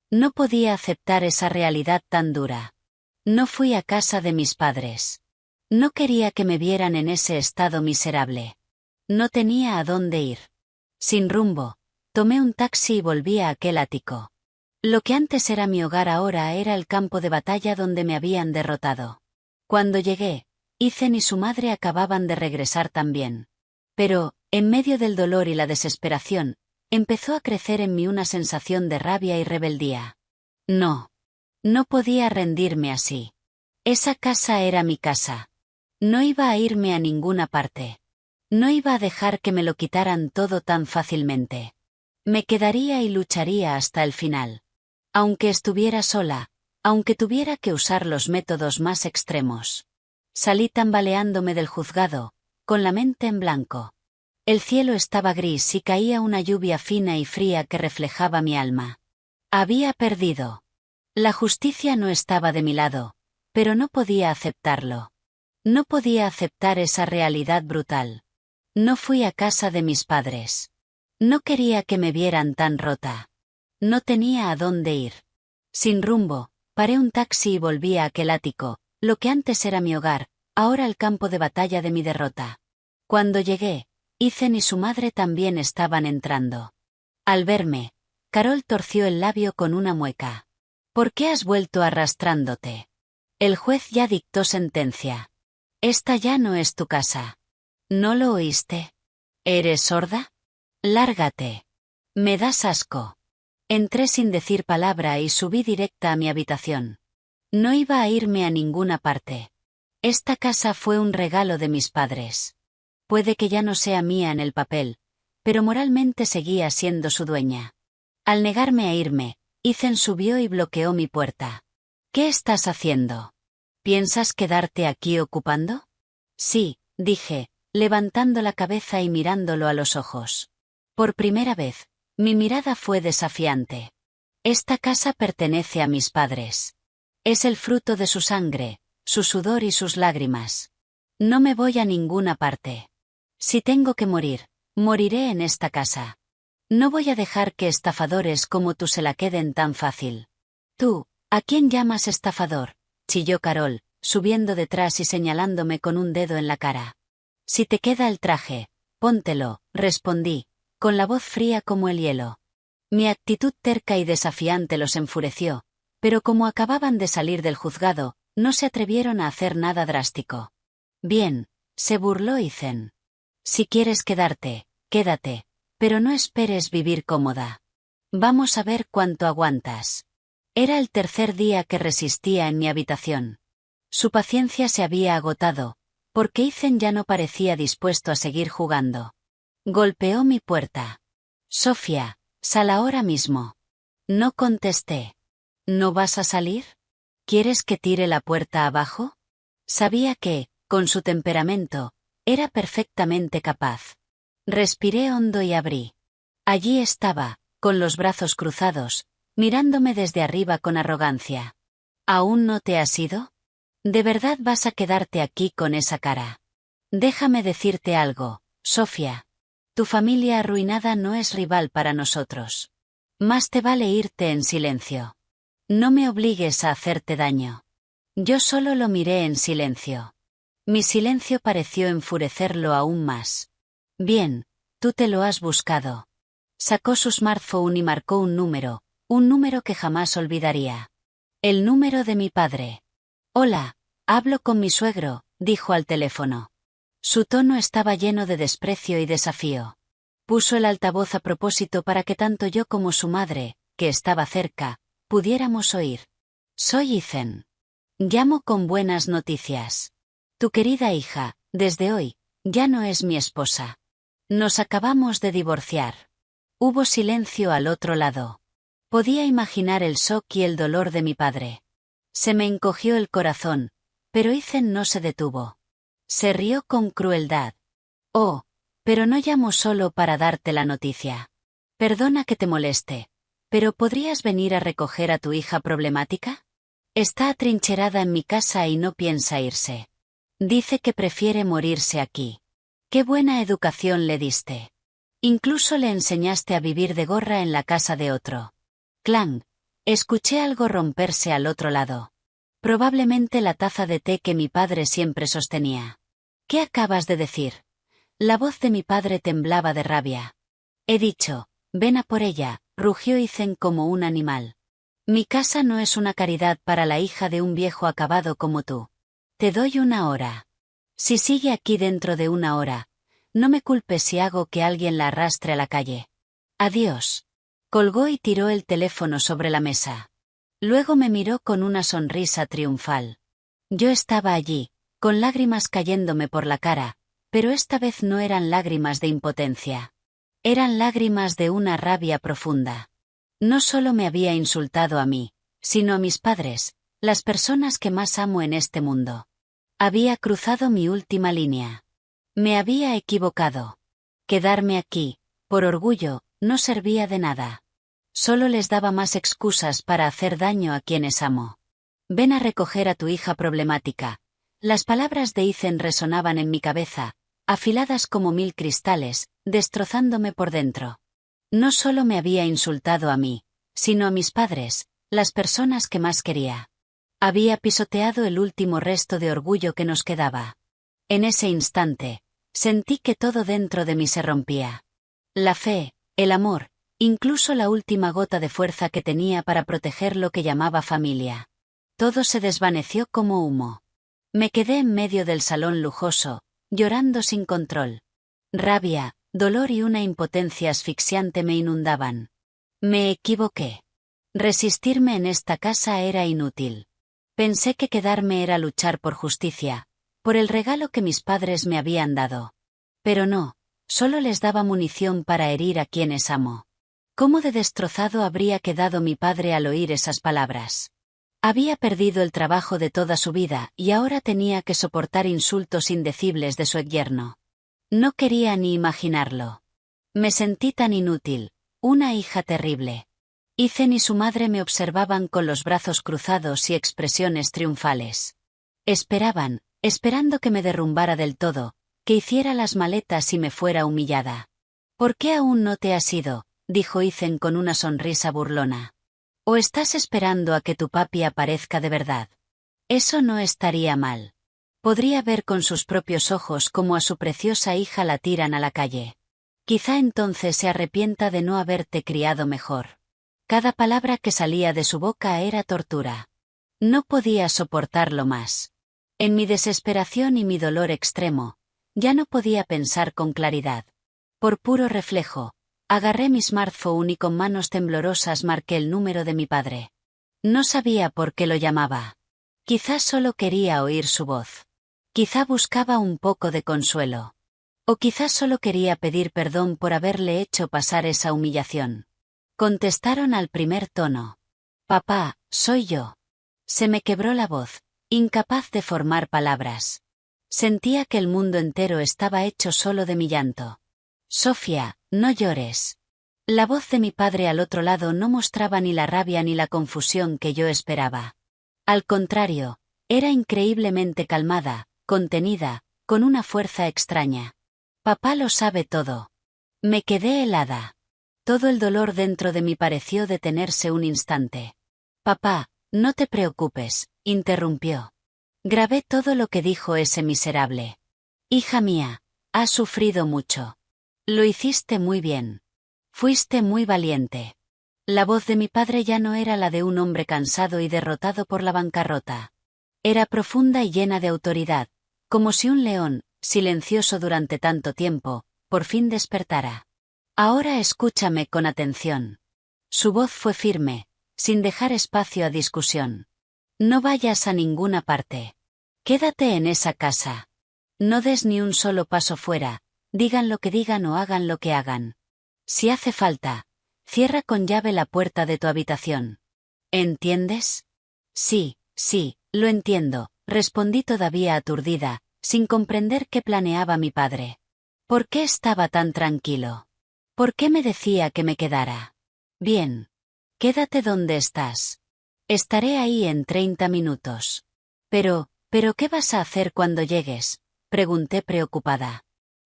No podía aceptar esa realidad tan dura. No fui a casa de mis padres. No quería que me vieran en ese estado miserable. No tenía a dónde ir. Sin rumbo, tomé un taxi y volví a aquel ático. Lo que antes era mi hogar ahora era el campo de batalla donde me habían derrotado. Cuando llegué, Ethan y su madre acababan de regresar también. Pero, en medio del dolor y la desesperación, empezó a crecer en mí una sensación de rabia y rebeldía. No. No podía rendirme así. Esa casa era mi casa. No iba a irme a ninguna parte. No iba a dejar que me lo quitaran todo tan fácilmente. Me quedaría y lucharía hasta el final. Aunque estuviera sola, aunque tuviera que usar los métodos más extremos. Salí tambaleándome del juzgado, con la mente en blanco. El cielo estaba gris y caía una lluvia fina y fría que reflejaba mi alma. Había perdido. La justicia no estaba de mi lado, pero no podía aceptarlo. No podía aceptar esa realidad brutal. No fui a casa de mis padres. No quería que me vieran tan rota. No tenía a dónde ir. Sin rumbo, paré un taxi y volví a aquel ático, lo que antes era mi hogar, ahora el campo de batalla de mi derrota. Cuando llegué, Ethan y su madre también estaban entrando. Al verme, Carol torció el labio con una mueca. ¿Por qué has vuelto arrastrándote? El juez ya dictó sentencia. Esta ya no es tu casa. ¿No lo oíste? ¿Eres sorda? Lárgate. Me das asco. Entré sin decir palabra y subí directa a mi habitación. No iba a irme a ninguna parte. Esta casa fue un regalo de mis padres. Puede que ya no sea mía en el papel, pero moralmente seguía siendo su dueña. Al negarme a irme, Ethan subió y bloqueó mi puerta. ¿Qué estás haciendo? ¿Piensas quedarte aquí ocupando? Sí, dije, levantando la cabeza y mirándolo a los ojos. Por primera vez, mi mirada fue desafiante. Esta casa pertenece a mis padres. Es el fruto de su sangre, su sudor y sus lágrimas. No me voy a ninguna parte. Si tengo que morir, moriré en esta casa. No voy a dejar que estafadores como tú se la queden tan fácil. Tú, ¿a quién llamas estafador?, chilló Carol, subiendo detrás y señalándome con un dedo en la cara. Si te queda el traje, póntelo, respondí, con la voz fría como el hielo. Mi actitud terca y desafiante los enfureció, pero como acababan de salir del juzgado, no se atrevieron a hacer nada drástico. Bien, se burló Ethan. Si quieres quedarte, Quédate, pero no esperes vivir cómoda. Vamos a ver cuánto aguantas. Era el tercer día que resistía en mi habitación. Su paciencia se había agotado, porque Ethan ya no parecía dispuesto a seguir jugando. Golpeó mi puerta. Sofía, sal ahora mismo. No contesté. ¿No vas a salir? ¿Quieres que tire la puerta abajo? Sabía que, con su temperamento, era perfectamente capaz. Respiré hondo y abrí. Allí estaba, con los brazos cruzados, mirándome desde arriba con arrogancia. ¿Aún no te has ido? ¿De verdad vas a quedarte aquí con esa cara? Déjame decirte algo, Sofía. Tu familia arruinada no es rival para nosotros. Más te vale irte en silencio. No me obligues a hacerte daño. Yo solo lo miré en silencio. Mi silencio pareció enfurecerlo aún más. Bien, tú te lo has buscado. Sacó su smartphone y marcó un número que jamás olvidaría. El número de mi padre. Hola, hablo con mi suegro, dijo al teléfono. Su tono estaba lleno de desprecio y desafío. Puso el altavoz a propósito para que tanto yo como su madre, que estaba cerca, pudiéramos oír. Soy Ethan. Llamo con buenas noticias. Tu querida hija, desde hoy, ya no es mi esposa. Nos acabamos de divorciar. Hubo silencio al otro lado. Podía imaginar el shock y el dolor de mi padre. Se me encogió el corazón, pero Ethan no se detuvo. Se rió con crueldad. Oh, pero no llamo solo para darte la noticia. Perdona que te moleste, pero ¿podrías venir a recoger a tu hija problemática? Está atrincherada en mi casa y no piensa irse. Dice que prefiere morirse aquí. Qué buena educación le diste. Incluso le enseñaste a vivir de gorra en la casa de otro. Clang. Escuché algo romperse al otro lado. Probablemente la taza de té que mi padre siempre sostenía. ¿Qué acabas de decir? La voz de mi padre temblaba de rabia. He dicho, ven a por ella, rugió Ethan como un animal. Mi casa no es una caridad para la hija de un viejo acabado como tú. Te doy 1 hora. Si sigue aquí dentro de 1 hora, no me culpes si hago que alguien la arrastre a la calle. Adiós. Colgó y tiró el teléfono sobre la mesa. Luego me miró con una sonrisa triunfal. Yo estaba allí, con lágrimas cayéndome por la cara, pero esta vez no eran lágrimas de impotencia. Eran lágrimas de una rabia profunda. No solo me había insultado a mí, sino a mis padres, las personas que más amo en este mundo. Había cruzado mi última línea. Me había equivocado. Quedarme aquí, por orgullo, no servía de nada. Solo les daba más excusas para hacer daño a quienes amo. Ven a recoger a tu hija problemática. Las palabras de Ethan resonaban en mi cabeza, afiladas como 1000 cristales, destrozándome por dentro. No solo me había insultado a mí, sino a mis padres, las personas que más quería. Había pisoteado el último resto de orgullo que nos quedaba. En ese instante, sentí que todo dentro de mí se rompía. La fe, el amor, incluso la última gota de fuerza que tenía para proteger lo que llamaba familia. Todo se desvaneció como humo. Me quedé en medio del salón lujoso, llorando sin control. Rabia, dolor y una impotencia asfixiante me inundaban. Me equivoqué. Resistirme en esta casa era inútil. Pensé que quedarme era luchar por justicia, por el regalo que mis padres me habían dado. Pero no, solo les daba munición para herir a quienes amo. ¿Cómo de destrozado habría quedado mi padre al oír esas palabras? Había perdido el trabajo de toda su vida y ahora tenía que soportar insultos indecibles de su exyerno. No quería ni imaginarlo. Me sentí tan inútil, una hija terrible. Ethan y su madre me observaban con los brazos cruzados y expresiones triunfales. Esperaban, esperando que me derrumbara del todo, que hiciera las maletas y me fuera humillada. ¿Por qué aún no te has ido?, dijo Ethan con una sonrisa burlona. ¿O estás esperando a que tu papi aparezca de verdad? Eso no estaría mal. Podría ver con sus propios ojos cómo a su preciosa hija la tiran a la calle. Quizá entonces se arrepienta de no haberte criado mejor. Cada palabra que salía de su boca era tortura. No podía soportarlo más. En mi desesperación y mi dolor extremo, ya no podía pensar con claridad. Por puro reflejo, agarré mi smartphone y con manos temblorosas marqué el número de mi padre. No sabía por qué lo llamaba. Quizás solo quería oír su voz. Quizá buscaba un poco de consuelo. O quizás solo quería pedir perdón por haberle hecho pasar esa humillación. Contestaron al primer tono. Papá, soy yo. Se me quebró la voz, incapaz de formar palabras. Sentía que el mundo entero estaba hecho solo de mi llanto. Sofía, no llores. La voz de mi padre al otro lado no mostraba ni la rabia ni la confusión que yo esperaba. Al contrario, era increíblemente calmada, contenida, con una fuerza extraña. Papá lo sabe todo. Me quedé helada. Todo el dolor dentro de mí pareció detenerse un instante. Papá, no te preocupes, interrumpió. Grabé todo lo que dijo ese miserable. Hija mía, has sufrido mucho. Lo hiciste muy bien. Fuiste muy valiente. La voz de mi padre ya no era la de un hombre cansado y derrotado por la bancarrota. Era profunda y llena de autoridad, como si un león, silencioso durante tanto tiempo, por fin despertara. Ahora escúchame con atención. Su voz fue firme, sin dejar espacio a discusión. No vayas a ninguna parte. Quédate en esa casa. No des ni un solo paso fuera, digan lo que digan o hagan lo que hagan. Si hace falta, cierra con llave la puerta de tu habitación. ¿Entiendes? Sí, lo entiendo, respondí todavía aturdida, sin comprender qué planeaba mi padre. ¿Por qué estaba tan tranquilo? ¿Por qué me decía que me quedara? Bien. Quédate donde estás. Estaré ahí en 30 minutos. Pero ¿qué vas a hacer cuando llegues? Pregunté preocupada.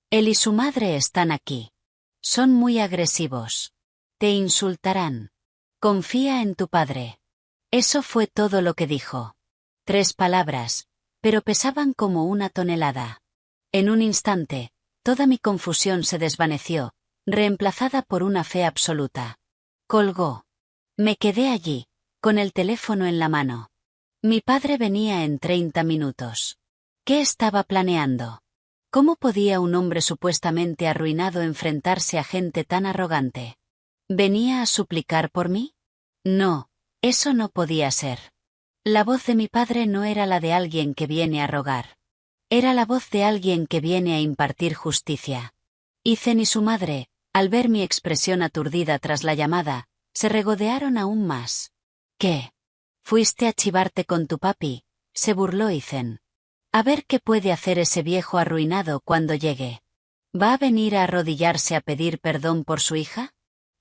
Él y su madre están aquí. Son muy agresivos. Te insultarán. Confía en tu padre. Eso fue todo lo que dijo. 3 palabras, pero pesaban como una tonelada. En un instante, toda mi confusión se desvaneció, reemplazada por una fe absoluta. Colgó. Me quedé allí, con el teléfono en la mano. Mi padre venía en 30 minutos. ¿Qué estaba planeando? ¿Cómo podía un hombre supuestamente arruinado enfrentarse a gente tan arrogante? ¿Venía a suplicar por mí? No, eso no podía ser. La voz de mi padre no era la de alguien que viene a rogar. Era la voz de alguien que viene a impartir justicia. Ethan y su madre, al ver mi expresión aturdida tras la llamada, se regodearon aún más. ¿Qué? ¿Fuiste a chivarte con tu papi? Se burló Ethan. A ver qué puede hacer ese viejo arruinado cuando llegue. ¿Va a venir a arrodillarse a pedir perdón por su hija?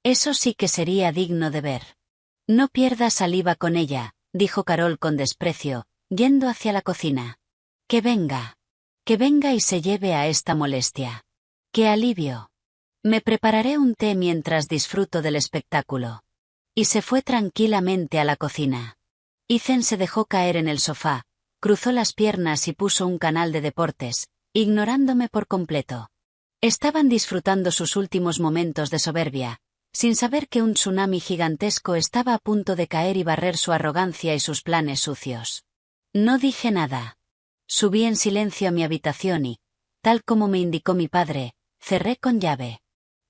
Eso sí que sería digno de ver. No pierdas saliva con ella, dijo Carol con desprecio, yendo hacia la cocina. Que venga y se lleve a esta molestia. ¡Qué alivio! Me prepararé un té mientras disfruto del espectáculo. Y se fue tranquilamente a la cocina. Ethan se dejó caer en el sofá, cruzó las piernas y puso un canal de deportes, ignorándome por completo. Estaban disfrutando sus últimos momentos de soberbia, sin saber que un tsunami gigantesco estaba a punto de caer y barrer su arrogancia y sus planes sucios. No dije nada. Subí en silencio a mi habitación y, tal como me indicó mi padre, cerré con llave.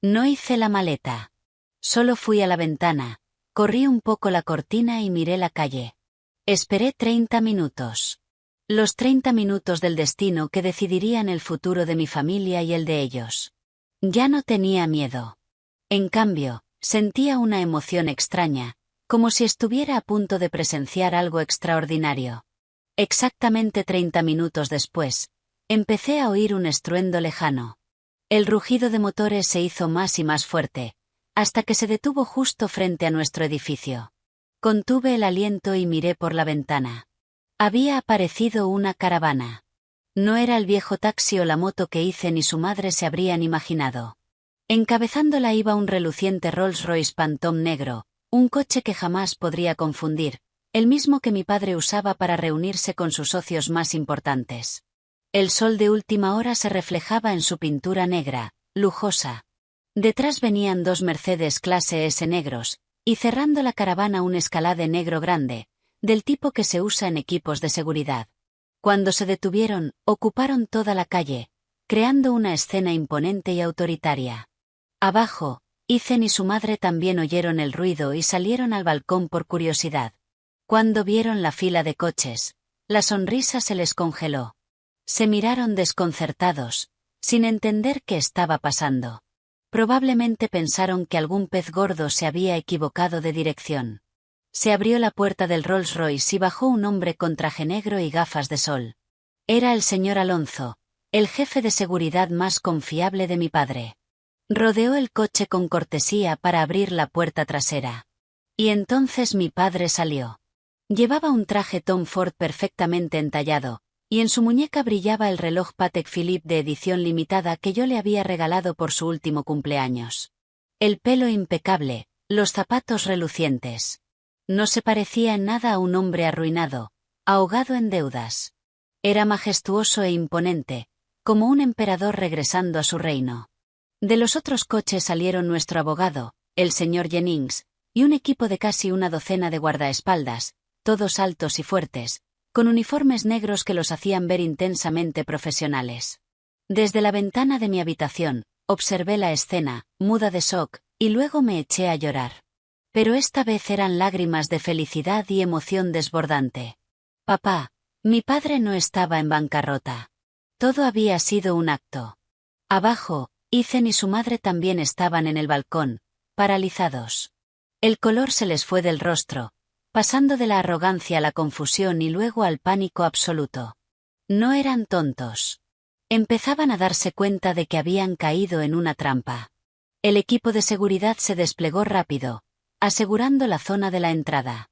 No hice la maleta. Solo fui a la ventana, corrí un poco la cortina y miré la calle. Esperé 30 minutos. Los 30 minutos del destino que decidirían el futuro de mi familia y el de ellos. Ya no tenía miedo. En cambio, sentía una emoción extraña, como si estuviera a punto de presenciar algo extraordinario. Exactamente 30 minutos después, empecé a oír un estruendo lejano. El rugido de motores se hizo más y más fuerte, hasta que se detuvo justo frente a nuestro edificio. Contuve el aliento y miré por la ventana. Había aparecido una caravana. No era el viejo taxi o la moto que Ethan y su madre se habrían imaginado. Encabezándola iba un reluciente Rolls-Royce Phantom negro, un coche que jamás podría confundir, el mismo que mi padre usaba para reunirse con sus socios más importantes. El sol de última hora se reflejaba en su pintura negra, lujosa. Detrás venían 2 Mercedes clase S negros, y cerrando la caravana un Escalade negro grande, del tipo que se usa en equipos de seguridad. Cuando se detuvieron, ocuparon toda la calle, creando una escena imponente y autoritaria. Abajo, Ethan y su madre también oyeron el ruido y salieron al balcón por curiosidad. Cuando vieron la fila de coches, la sonrisa se les congeló. Se miraron desconcertados, sin entender qué estaba pasando. Probablemente pensaron que algún pez gordo se había equivocado de dirección. Se abrió la puerta del Rolls Royce y bajó un hombre con traje negro y gafas de sol. Era el señor Alonso, el jefe de seguridad más confiable de mi padre. Rodeó el coche con cortesía para abrir la puerta trasera. Y entonces mi padre salió. Llevaba un traje Tom Ford perfectamente entallado, y en su muñeca brillaba el reloj Patek Philippe de edición limitada que yo le había regalado por su último cumpleaños. El pelo impecable, los zapatos relucientes. No se parecía en nada a un hombre arruinado, ahogado en deudas. Era majestuoso e imponente, como un emperador regresando a su reino. De los otros coches salieron nuestro abogado, el señor Jennings, y un equipo de casi una docena de guardaespaldas, todos altos y fuertes, con uniformes negros que los hacían ver intensamente profesionales. Desde la ventana de mi habitación, observé la escena, muda de shock, y luego me eché a llorar. Pero esta vez eran lágrimas de felicidad y emoción desbordante. Papá, mi padre no estaba en bancarrota. Todo había sido un acto. Abajo, Ethan y su madre también estaban en el balcón, paralizados. El color se les fue del rostro, pasando de la arrogancia a la confusión y luego al pánico absoluto. No eran tontos. Empezaban a darse cuenta de que habían caído en una trampa. El equipo de seguridad se desplegó rápido, asegurando la zona de la entrada.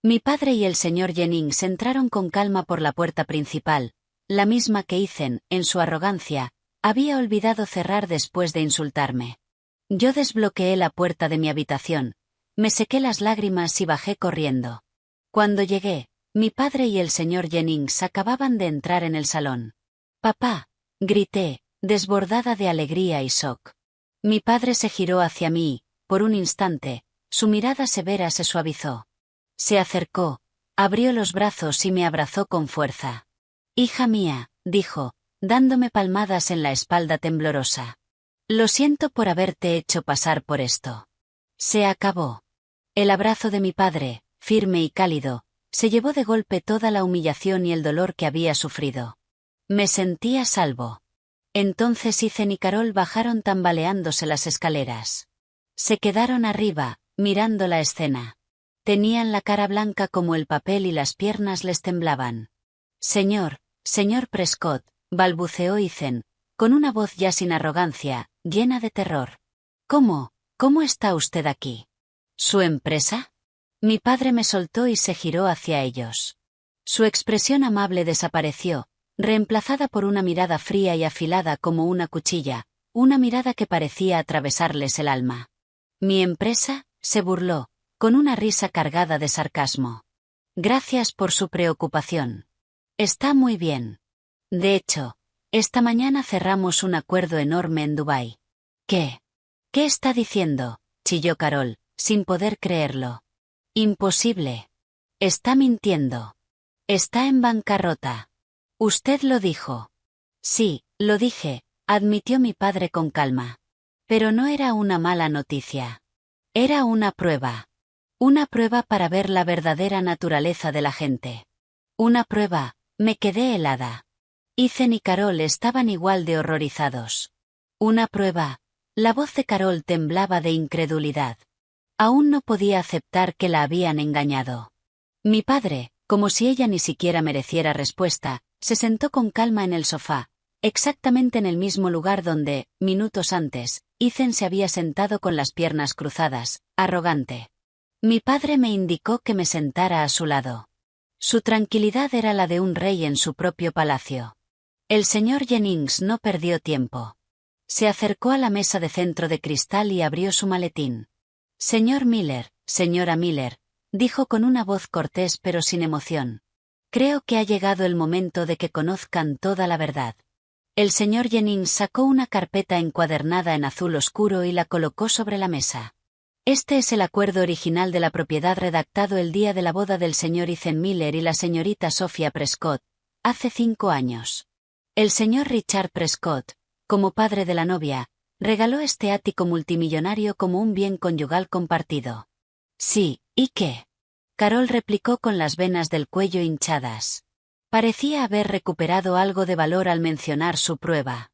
Mi padre y el señor Jennings entraron con calma por la puerta principal, la misma que Ethan, en su arrogancia, había olvidado cerrar después de insultarme. Yo desbloqueé la puerta de mi habitación, me sequé las lágrimas y bajé corriendo. Cuando llegué, mi padre y el señor Jennings acababan de entrar en el salón. «Papá», grité, desbordada de alegría y shock. Mi padre se giró hacia mí, por un instante, su mirada severa se suavizó. Se acercó, abrió los brazos y me abrazó con fuerza. «Hija mía», dijo, dándome palmadas en la espalda temblorosa. «Lo siento por haberte hecho pasar por esto. Se acabó». El abrazo de mi padre, firme y cálido, se llevó de golpe toda la humillación y el dolor que había sufrido. Me sentí a salvo. Entonces Ethan y Carol bajaron tambaleándose las escaleras. Se quedaron arriba, mirando la escena. Tenían la cara blanca como el papel y las piernas les temblaban. Señor Prescott», balbuceó Ethan, con una voz ya sin arrogancia, llena de terror. «¿Cómo está usted aquí? ¿Su empresa?» Mi padre me soltó y se giró hacia ellos. Su expresión amable desapareció, reemplazada por una mirada fría y afilada como una cuchilla, una mirada que parecía atravesarles el alma. «¿Mi empresa?», se burló, con una risa cargada de sarcasmo. «Gracias por su preocupación. Está muy bien. De hecho, esta mañana cerramos un acuerdo enorme en Dubái». «¿Qué está diciendo?», chilló Carol, sin poder creerlo. «Imposible. Está mintiendo. Está en bancarrota». «Usted lo dijo». «Sí, lo dije», admitió mi padre con calma. «Pero no era una mala noticia. Era una prueba. Una prueba para ver la verdadera naturaleza de la gente. Una prueba», me quedé helada. Ethan y Carol estaban igual de horrorizados. «Una prueba». La voz de Carol temblaba de incredulidad. Aún no podía aceptar que la habían engañado. Mi padre, como si ella ni siquiera mereciera respuesta, se sentó con calma en el sofá, exactamente en el mismo lugar donde, minutos antes, Ethan se había sentado con las piernas cruzadas, arrogante. Mi padre me indicó que me sentara a su lado. Su tranquilidad era la de un rey en su propio palacio. El señor Jennings no perdió tiempo. Se acercó a la mesa de centro de cristal y abrió su maletín. «Señor Miller, señora Miller», dijo con una voz cortés pero sin emoción. «Creo que ha llegado el momento de que conozcan toda la verdad». El señor Jennings sacó una carpeta encuadernada en azul oscuro y la colocó sobre la mesa. «Este es el acuerdo original de la propiedad redactado el día de la boda del señor Ethan Miller y la señorita Sophia Prescott, hace 5 años. El señor Richard Prescott, como padre de la novia, regaló este ático multimillonario como un bien conyugal compartido. Sí, ¿y qué? Carol replicó con las venas del cuello hinchadas. Parecía haber recuperado algo de valor al mencionar su prueba.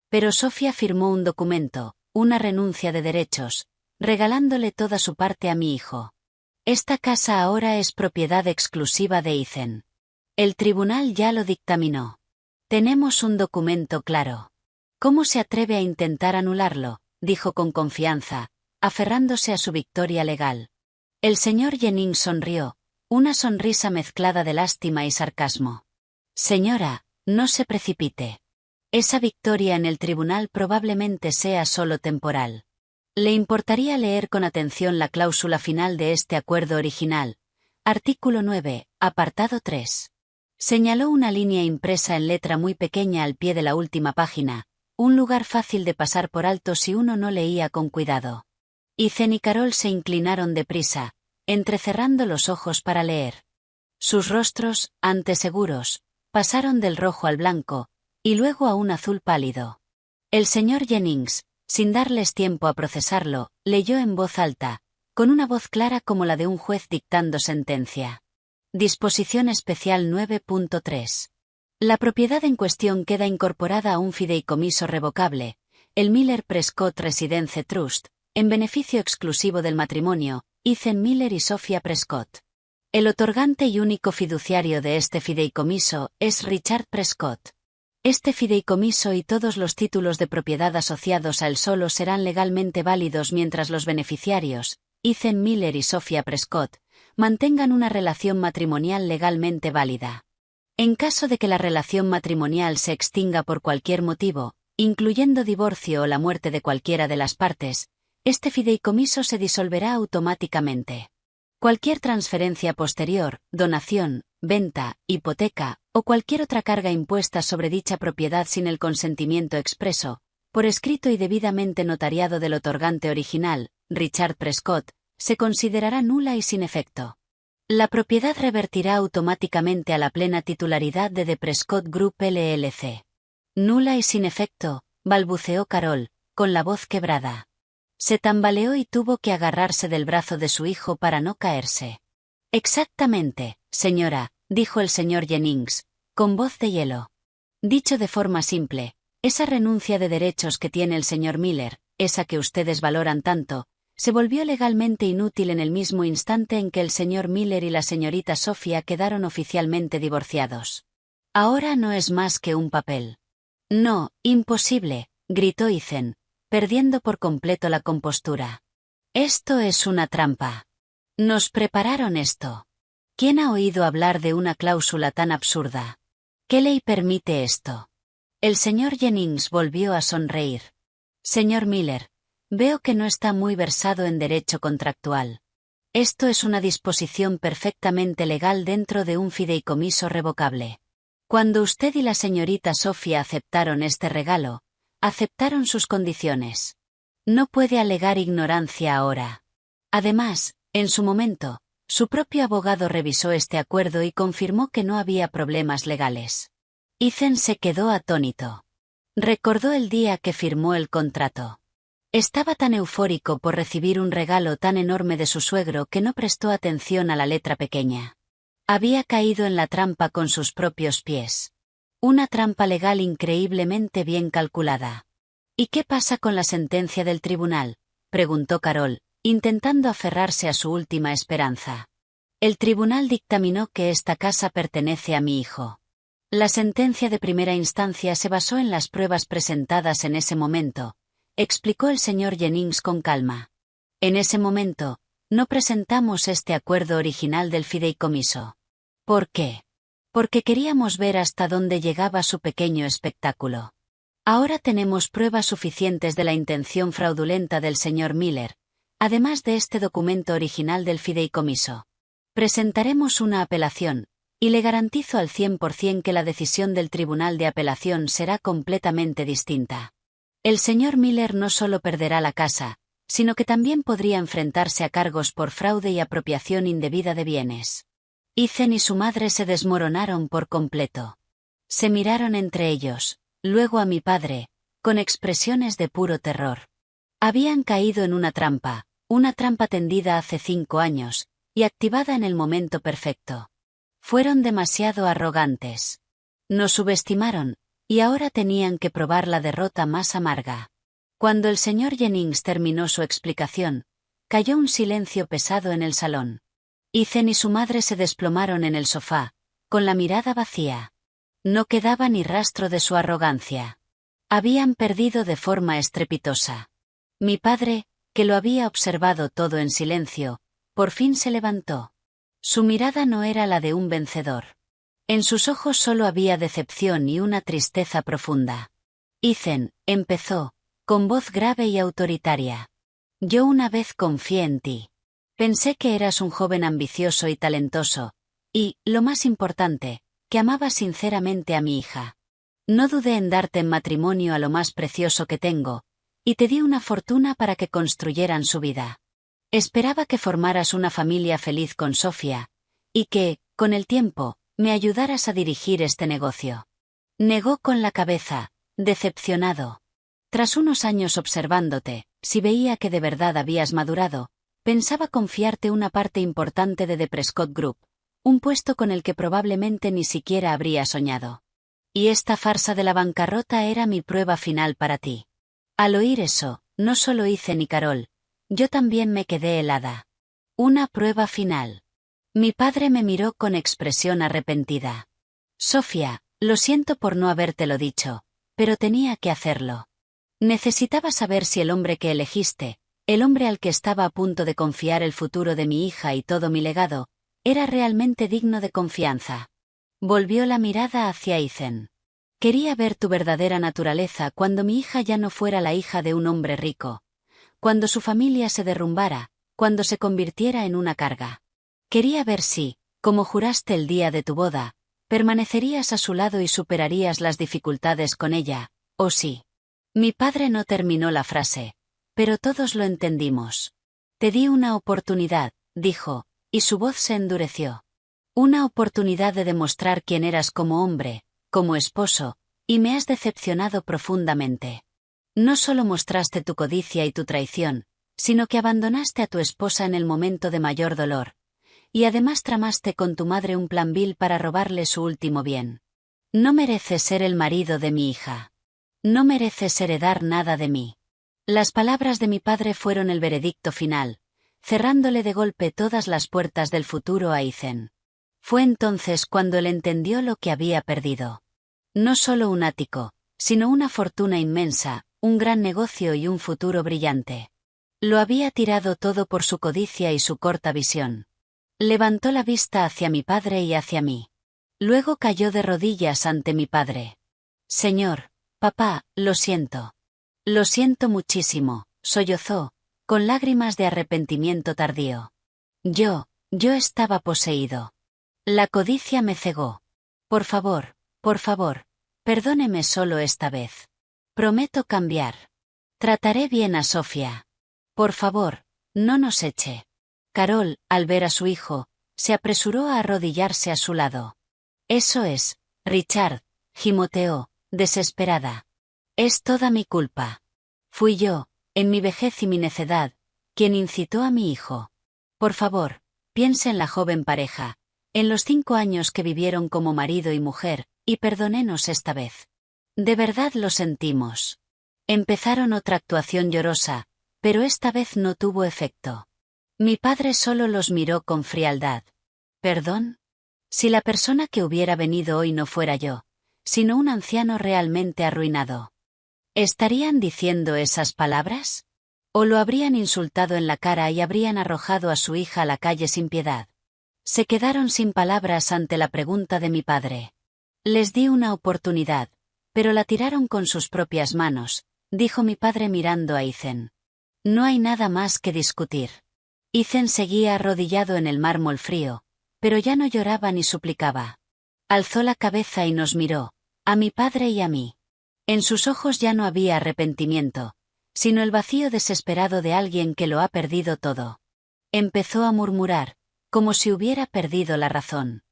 Pero Sofía firmó un documento, una renuncia de derechos, regalándole toda su parte a mi hijo. Esta casa ahora es propiedad exclusiva de Ethan. El tribunal ya lo dictaminó. Tenemos un documento claro. ¿Cómo se atreve a intentar anularlo?, dijo con confianza, aferrándose a su victoria legal. El señor Jennings sonrió, una sonrisa mezclada de lástima y sarcasmo. Señora, no se precipite. Esa victoria en el tribunal probablemente sea solo temporal. ¿Le importaría leer con atención la cláusula final de este acuerdo original? Artículo 9, apartado 3. Señaló una línea impresa en letra muy pequeña al pie de la última página, un lugar fácil de pasar por alto si uno no leía con cuidado. Ethan y Carol se inclinaron deprisa, entrecerrando los ojos para leer. Sus rostros, antes seguros, pasaron del rojo al blanco, y luego a un azul pálido. El señor Jennings, sin darles tiempo a procesarlo, leyó en voz alta, con una voz clara como la de un juez dictando sentencia. Disposición especial 9.3. La propiedad en cuestión queda incorporada a un fideicomiso revocable, el Miller Prescott Residence Trust, en beneficio exclusivo del matrimonio, Ethan Miller y Sophia Prescott. El otorgante y único fiduciario de este fideicomiso es Richard Prescott. Este fideicomiso y todos los títulos de propiedad asociados a él solo serán legalmente válidos mientras los beneficiarios, Ethan Miller y Sophia Prescott, mantengan una relación matrimonial legalmente válida. En caso de que la relación matrimonial se extinga por cualquier motivo, incluyendo divorcio o la muerte de cualquiera de las partes, este fideicomiso se disolverá automáticamente. Cualquier transferencia posterior, donación, venta, hipoteca, o cualquier otra carga impuesta sobre dicha propiedad sin el consentimiento expreso, por escrito y debidamente notariado del otorgante original, Richard Prescott, se considerará nula y sin efecto. La propiedad revertirá automáticamente a la plena titularidad de The Prescott Group LLC. Nula y sin efecto, balbuceó Carol, con la voz quebrada. Se tambaleó y tuvo que agarrarse del brazo de su hijo para no caerse. Exactamente, señora, dijo el señor Jennings, con voz de hielo. Dicho de forma simple, esa renuncia de derechos que tiene el señor Miller, esa que ustedes valoran tanto, se volvió legalmente inútil en el mismo instante en que el señor Miller y la señorita Sophia quedaron oficialmente divorciados. Ahora no es más que un papel. No, imposible, gritó Ethan, perdiendo por completo la compostura. Esto es una trampa. Nos prepararon esto. ¿Quién ha oído hablar de una cláusula tan absurda? ¿Qué ley permite esto? El señor Jennings volvió a sonreír. Señor Miller, veo que no está muy versado en derecho contractual. Esto es una disposición perfectamente legal dentro de un fideicomiso revocable. Cuando usted y la señorita Sophia aceptaron este regalo, aceptaron sus condiciones. No puede alegar ignorancia ahora. Además, en su momento, su propio abogado revisó este acuerdo y confirmó que no había problemas legales. Ethan se quedó atónito. Recordó el día que firmó el contrato. Estaba tan eufórico por recibir un regalo tan enorme de su suegro que no prestó atención a la letra pequeña. Había caído en la trampa con sus propios pies. Una trampa legal increíblemente bien calculada. ¿Y qué pasa con la sentencia del tribunal?, preguntó Carol, intentando aferrarse a su última esperanza. El tribunal dictaminó que esta casa pertenece a mi hijo. La sentencia de primera instancia se basó en las pruebas presentadas en ese momento, explicó el señor Jennings con calma. En ese momento, no presentamos este acuerdo original del fideicomiso. ¿Por qué? Porque queríamos ver hasta dónde llegaba su pequeño espectáculo. Ahora tenemos pruebas suficientes de la intención fraudulenta del señor Miller, además de este documento original del fideicomiso. Presentaremos una apelación, y le garantizo al 100% que la decisión del tribunal de apelación será completamente distinta. El señor Miller no solo perderá la casa, sino que también podría enfrentarse a cargos por fraude y apropiación indebida de bienes. Ethan y su madre se desmoronaron por completo. Se miraron entre ellos, luego a mi padre, con expresiones de puro terror. Habían caído en una trampa tendida hace 5 años, y activada en el momento perfecto. Fueron demasiado arrogantes. Nos subestimaron, y ahora tenían que probar la derrota más amarga. Cuando el señor Jennings terminó su explicación, cayó un silencio pesado en el salón. Ethan y su madre se desplomaron en el sofá, con la mirada vacía. No quedaba ni rastro de su arrogancia. Habían perdido de forma estrepitosa. Mi padre, que lo había observado todo en silencio, por fin se levantó. Su mirada no era la de un vencedor. En sus ojos solo había decepción y una tristeza profunda. Ethan, empezó, con voz grave y autoritaria. Yo una vez confié en ti. Pensé que eras un joven ambicioso y talentoso, y, lo más importante, que amabas sinceramente a mi hija. No dudé en darte en matrimonio a lo más precioso que tengo, y te di una fortuna para que construyeran su vida. Esperaba que formaras una familia feliz con Sofía, y que, con el tiempo, me ayudaras a dirigir este negocio. Negó con la cabeza, decepcionado. Tras unos años observándote, si veía que de verdad habías madurado, pensaba confiarte una parte importante de The Prescott Group, un puesto con el que probablemente ni siquiera habría soñado. Y esta farsa de la bancarrota era mi prueba final para ti. Al oír eso, no solo Ethan y Carol, yo también me quedé helada. Una prueba final. Mi padre me miró con expresión arrepentida. Sofía, lo siento por no habértelo dicho, pero tenía que hacerlo. Necesitaba saber si el hombre que elegiste, el hombre al que estaba a punto de confiar el futuro de mi hija y todo mi legado, era realmente digno de confianza. Volvió la mirada hacia Ethan. Quería ver tu verdadera naturaleza cuando mi hija ya no fuera la hija de un hombre rico. Cuando su familia se derrumbara, cuando se convirtiera en una carga. Quería ver si, como juraste el día de tu boda, permanecerías a su lado y superarías las dificultades con ella, o sí. Mi padre no terminó la frase, pero todos lo entendimos. Te di una oportunidad, dijo, y su voz se endureció. Una oportunidad de demostrar quién eras como hombre, como esposo, y me has decepcionado profundamente. No solo mostraste tu codicia y tu traición, sino que abandonaste a tu esposa en el momento de mayor dolor. Y además tramaste con tu madre un plan vil para robarle su último bien. No mereces ser el marido de mi hija. No mereces heredar nada de mí. Las palabras de mi padre fueron el veredicto final, cerrándole de golpe todas las puertas del futuro a Ethan. Fue entonces cuando él entendió lo que había perdido. No solo un ático, sino una fortuna inmensa, un gran negocio y un futuro brillante. Lo había tirado todo por su codicia y su corta visión. Levantó la vista hacia mi padre y hacia mí. Luego cayó de rodillas ante mi padre. Señor, papá, lo siento. Lo siento muchísimo, sollozó, con lágrimas de arrepentimiento tardío. Yo estaba poseído. La codicia me cegó. Por favor, perdóneme solo esta vez. Prometo cambiar. Trataré bien a Sofía. Por favor, no nos eche. Carol, al ver a su hijo, se apresuró a arrodillarse a su lado. Eso es, Richard, gimoteó, desesperada. Es toda mi culpa. Fui yo, en mi vejez y mi necedad, quien incitó a mi hijo. Por favor, piense en la joven pareja, en los 5 años que vivieron como marido y mujer, y perdónenos esta vez. De verdad lo sentimos. Empezaron otra actuación llorosa, pero esta vez no tuvo efecto. Mi padre solo los miró con frialdad. ¿Perdón? Si la persona que hubiera venido hoy no fuera yo, sino un anciano realmente arruinado. ¿Estarían diciendo esas palabras? ¿O lo habrían insultado en la cara y habrían arrojado a su hija a la calle sin piedad? Se quedaron sin palabras ante la pregunta de mi padre. Les di una oportunidad, pero la tiraron con sus propias manos, dijo mi padre mirando a Ethan. No hay nada más que discutir. Ethan seguía arrodillado en el mármol frío, pero ya no lloraba ni suplicaba. Alzó la cabeza y nos miró, a mi padre y a mí. En sus ojos ya no había arrepentimiento, sino el vacío desesperado de alguien que lo ha perdido todo. Empezó a murmurar, como si hubiera perdido la razón.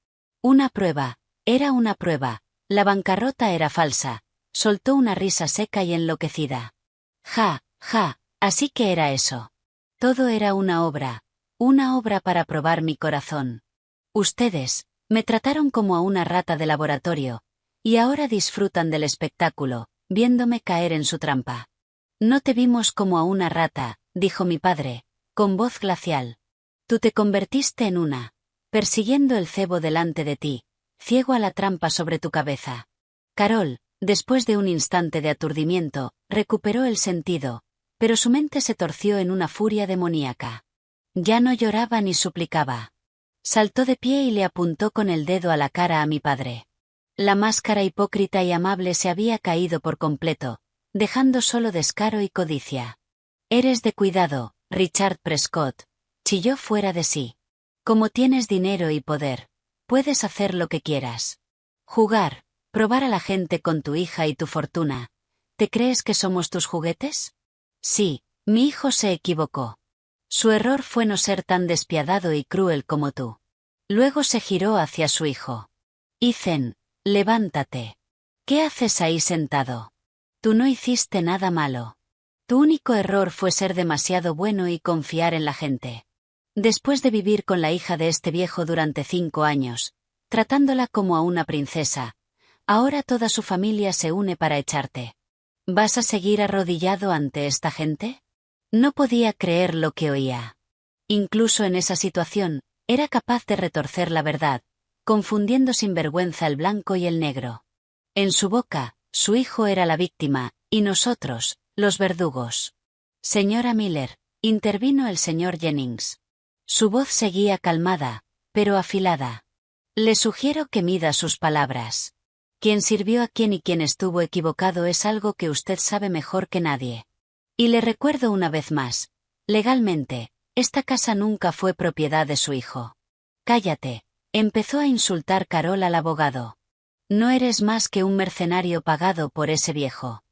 Una prueba, era una prueba, la bancarrota era falsa, Soltó una risa seca y enloquecida. Ja, ja, así que era eso. Todo era una obra para probar mi corazón. Ustedes me trataron como a una rata de laboratorio, y ahora disfrutan del espectáculo, viéndome caer en su trampa. No te vimos como a una rata, dijo mi padre, con voz glacial. Tú te convertiste en una, persiguiendo el cebo delante de ti, ciego a la trampa sobre tu cabeza. Carol, después de un instante de aturdimiento, recuperó el sentido, pero su mente se torció en una furia demoníaca. Ya no lloraba ni suplicaba. Saltó de pie y le apuntó con el dedo a la cara a mi padre. La máscara hipócrita y amable se había caído por completo, dejando solo descaro y codicia. Eres de cuidado, Richard Prescott, chilló fuera de sí. Como tienes dinero y poder, puedes hacer lo que quieras. Jugar, probar a la gente con tu hija y tu fortuna. ¿Te crees que somos tus juguetes? Sí, mi hijo se equivocó. Su error fue no ser tan despiadado y cruel como tú. Luego se giró hacia su hijo. Ethan, levántate. ¿Qué haces ahí sentado? Tú no hiciste nada malo. Tu único error fue ser demasiado bueno y confiar en la gente. Después de vivir con la hija de este viejo durante 5 años, tratándola como a una princesa, ahora toda su familia se une para echarte. ¿Vas a seguir arrodillado ante esta gente? No podía creer lo que oía. Incluso en esa situación, era capaz de retorcer la verdad, confundiendo sin vergüenza el blanco y el negro. En su boca, su hijo era la víctima, y nosotros, los verdugos. Señora Miller, intervino el señor Jennings. Su voz seguía calmada, pero afilada. Le sugiero que mida sus palabras. Quién sirvió a quién y quién estuvo equivocado es algo que usted sabe mejor que nadie. Y le recuerdo una vez más, legalmente, esta casa nunca fue propiedad de su hijo. Cállate, empezó a insultar Carol al abogado. No eres más que un mercenario pagado por ese viejo.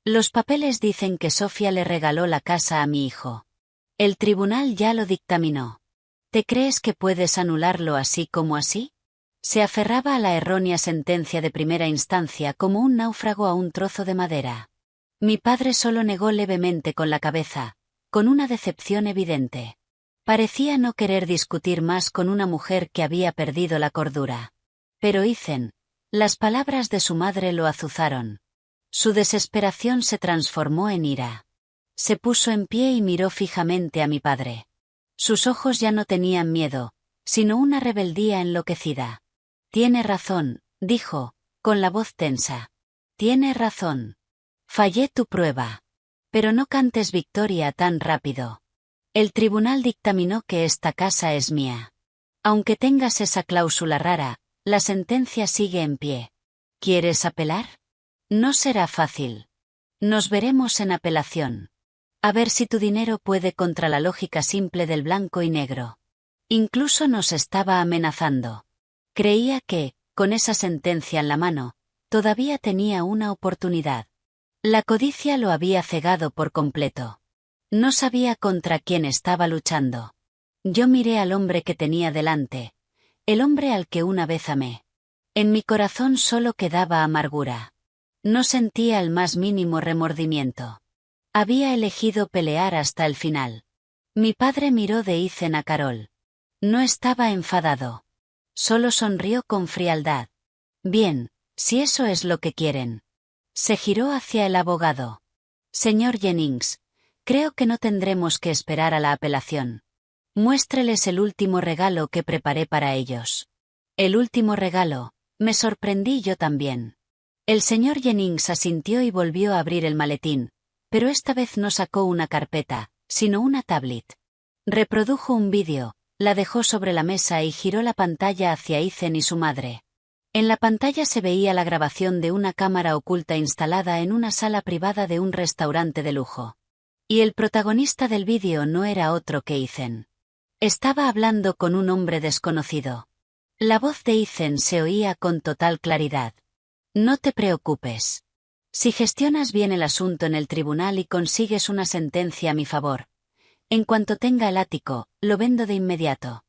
Los papeles dicen que Sofía le regaló la casa a mi hijo. El tribunal ya lo dictaminó. ¿Te crees que puedes anularlo así como así? Se aferraba a la errónea sentencia de primera instancia como un náufrago a un trozo de madera. Mi padre solo negó levemente con la cabeza, con una decepción evidente. Parecía no querer discutir más con una mujer que había perdido la cordura. Pero Ethan, las palabras de su madre lo azuzaron. Su desesperación se transformó en ira. Se puso en pie y miró fijamente a mi padre. Sus ojos ya no tenían miedo, sino una rebeldía enloquecida. Tiene razón, dijo, con la voz tensa. Tiene razón. Fallé tu prueba. Pero no cantes victoria tan rápido. El tribunal dictaminó que esta casa es mía. Aunque tengas esa cláusula rara, la sentencia sigue en pie. ¿Quieres apelar? No será fácil. Nos veremos en apelación. A ver si tu dinero puede contra la lógica simple del blanco y negro. Incluso nos estaba amenazando. Creía que, con esa sentencia en la mano, todavía tenía una oportunidad. La codicia lo había cegado por completo. No sabía contra quién estaba luchando. Yo miré al hombre que tenía delante, el hombre al que una vez amé. En mi corazón solo quedaba amargura. No sentía el más mínimo remordimiento. Había elegido pelear hasta el final. Mi padre miró de Ethan a Carol. No estaba enfadado. Solo sonrió con frialdad. Bien, si eso es lo que quieren. Se giró hacia el abogado. Señor Jennings, creo que no tendremos que esperar a la apelación. Muéstreles el último regalo que preparé para ellos. El último regalo, me sorprendí yo también. El señor Jennings asintió y volvió a abrir el maletín, pero esta vez no sacó una carpeta, sino una tablet. Reprodujo un vídeo, la dejó sobre la mesa y giró la pantalla hacia Ethan y su madre. En la pantalla se veía la grabación de una cámara oculta instalada en una sala privada de un restaurante de lujo. Y el protagonista del vídeo no era otro que Ethan. Estaba hablando con un hombre desconocido. La voz de Ethan se oía con total claridad. No te preocupes. Si gestionas bien el asunto en el tribunal y consigues una sentencia a mi favor, en cuanto tenga el ático, lo vendo de inmediato.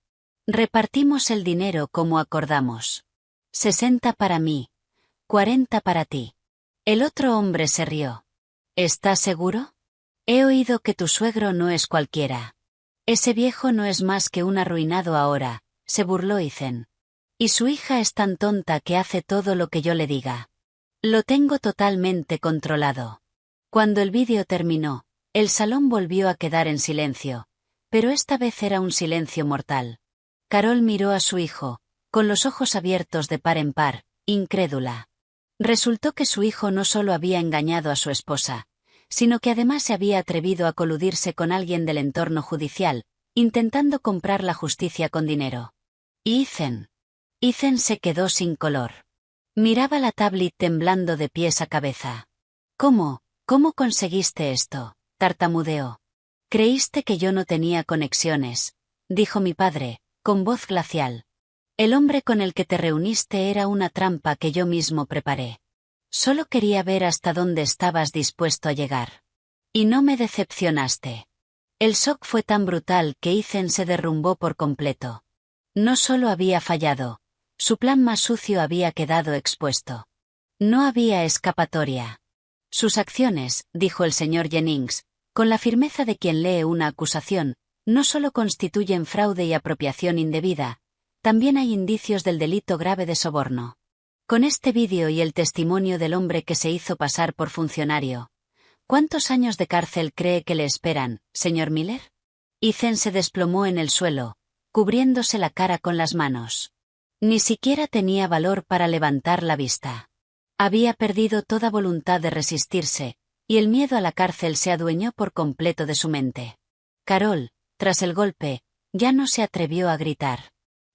Repartimos el dinero como acordamos. 60 para mí, 40 para ti. El otro hombre se rió. ¿Estás seguro? He oído que tu suegro no es cualquiera. Ese viejo no es más que un arruinado ahora, se burló Ethan. Y su hija es tan tonta que hace todo lo que yo le diga. Lo tengo totalmente controlado. Cuando el vídeo terminó, el salón volvió a quedar en silencio, pero esta vez era un silencio mortal. Carol miró a su hijo, con los ojos abiertos de par en par, incrédula. Resultó que su hijo no solo había engañado a su esposa, sino que además se había atrevido a coludirse con alguien del entorno judicial, intentando comprar la justicia con dinero. ¿Y Ethan? Ethan se quedó sin color. Miraba la tablet temblando de pies a cabeza. ¿Cómo conseguiste esto?, tartamudeó. Creíste que yo no tenía conexiones, dijo mi padre, con voz glacial. El hombre con el que te reuniste era una trampa que yo mismo preparé. Solo quería ver hasta dónde estabas dispuesto a llegar. Y no me decepcionaste. El shock fue tan brutal que Ethan se derrumbó por completo. No solo había fallado, su plan más sucio había quedado expuesto. No había escapatoria. Sus acciones, dijo el señor Jennings, con la firmeza de quien lee una acusación, no solo constituyen fraude y apropiación indebida, también hay indicios del delito grave de soborno. Con este vídeo y el testimonio del hombre que se hizo pasar por funcionario, ¿cuántos años de cárcel cree que le esperan, señor Miller? Ethan se desplomó en el suelo, cubriéndose la cara con las manos. Ni siquiera tenía valor para levantar la vista. Había perdido toda voluntad de resistirse, y el miedo a la cárcel se adueñó por completo de su mente. Carol, tras el golpe, ya no se atrevió a gritar.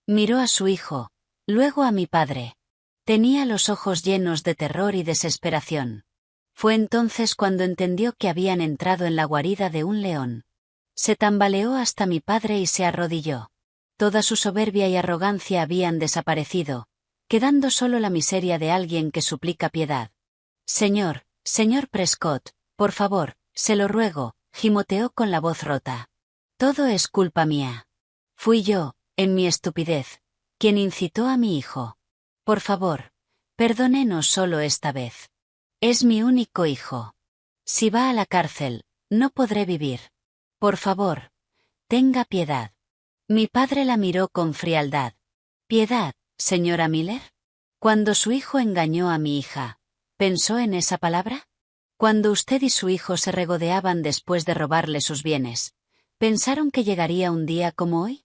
Miró a su hijo, luego a mi padre. Tenía los ojos llenos de terror y desesperación. Fue entonces cuando entendió que habían entrado en la guarida de un león. Se tambaleó hasta mi padre y se arrodilló. Toda su soberbia y arrogancia habían desaparecido, quedando solo la miseria de alguien que suplica piedad. Señor Prescott, por favor, se lo ruego, gimoteó con la voz rota. Todo es culpa mía. Fui yo, en mi estupidez, quien incitó a mi hijo. Por favor, perdónenos solo esta vez. Es mi único hijo. Si va a la cárcel, no podré vivir. Por favor, tenga piedad. Mi padre la miró con frialdad. ¿Piedad, señora Miller? Cuando su hijo engañó a mi hija, ¿pensó en esa palabra? Cuando usted y su hijo se regodeaban después de robarle sus bienes, ¿pensaron que llegaría un día como hoy?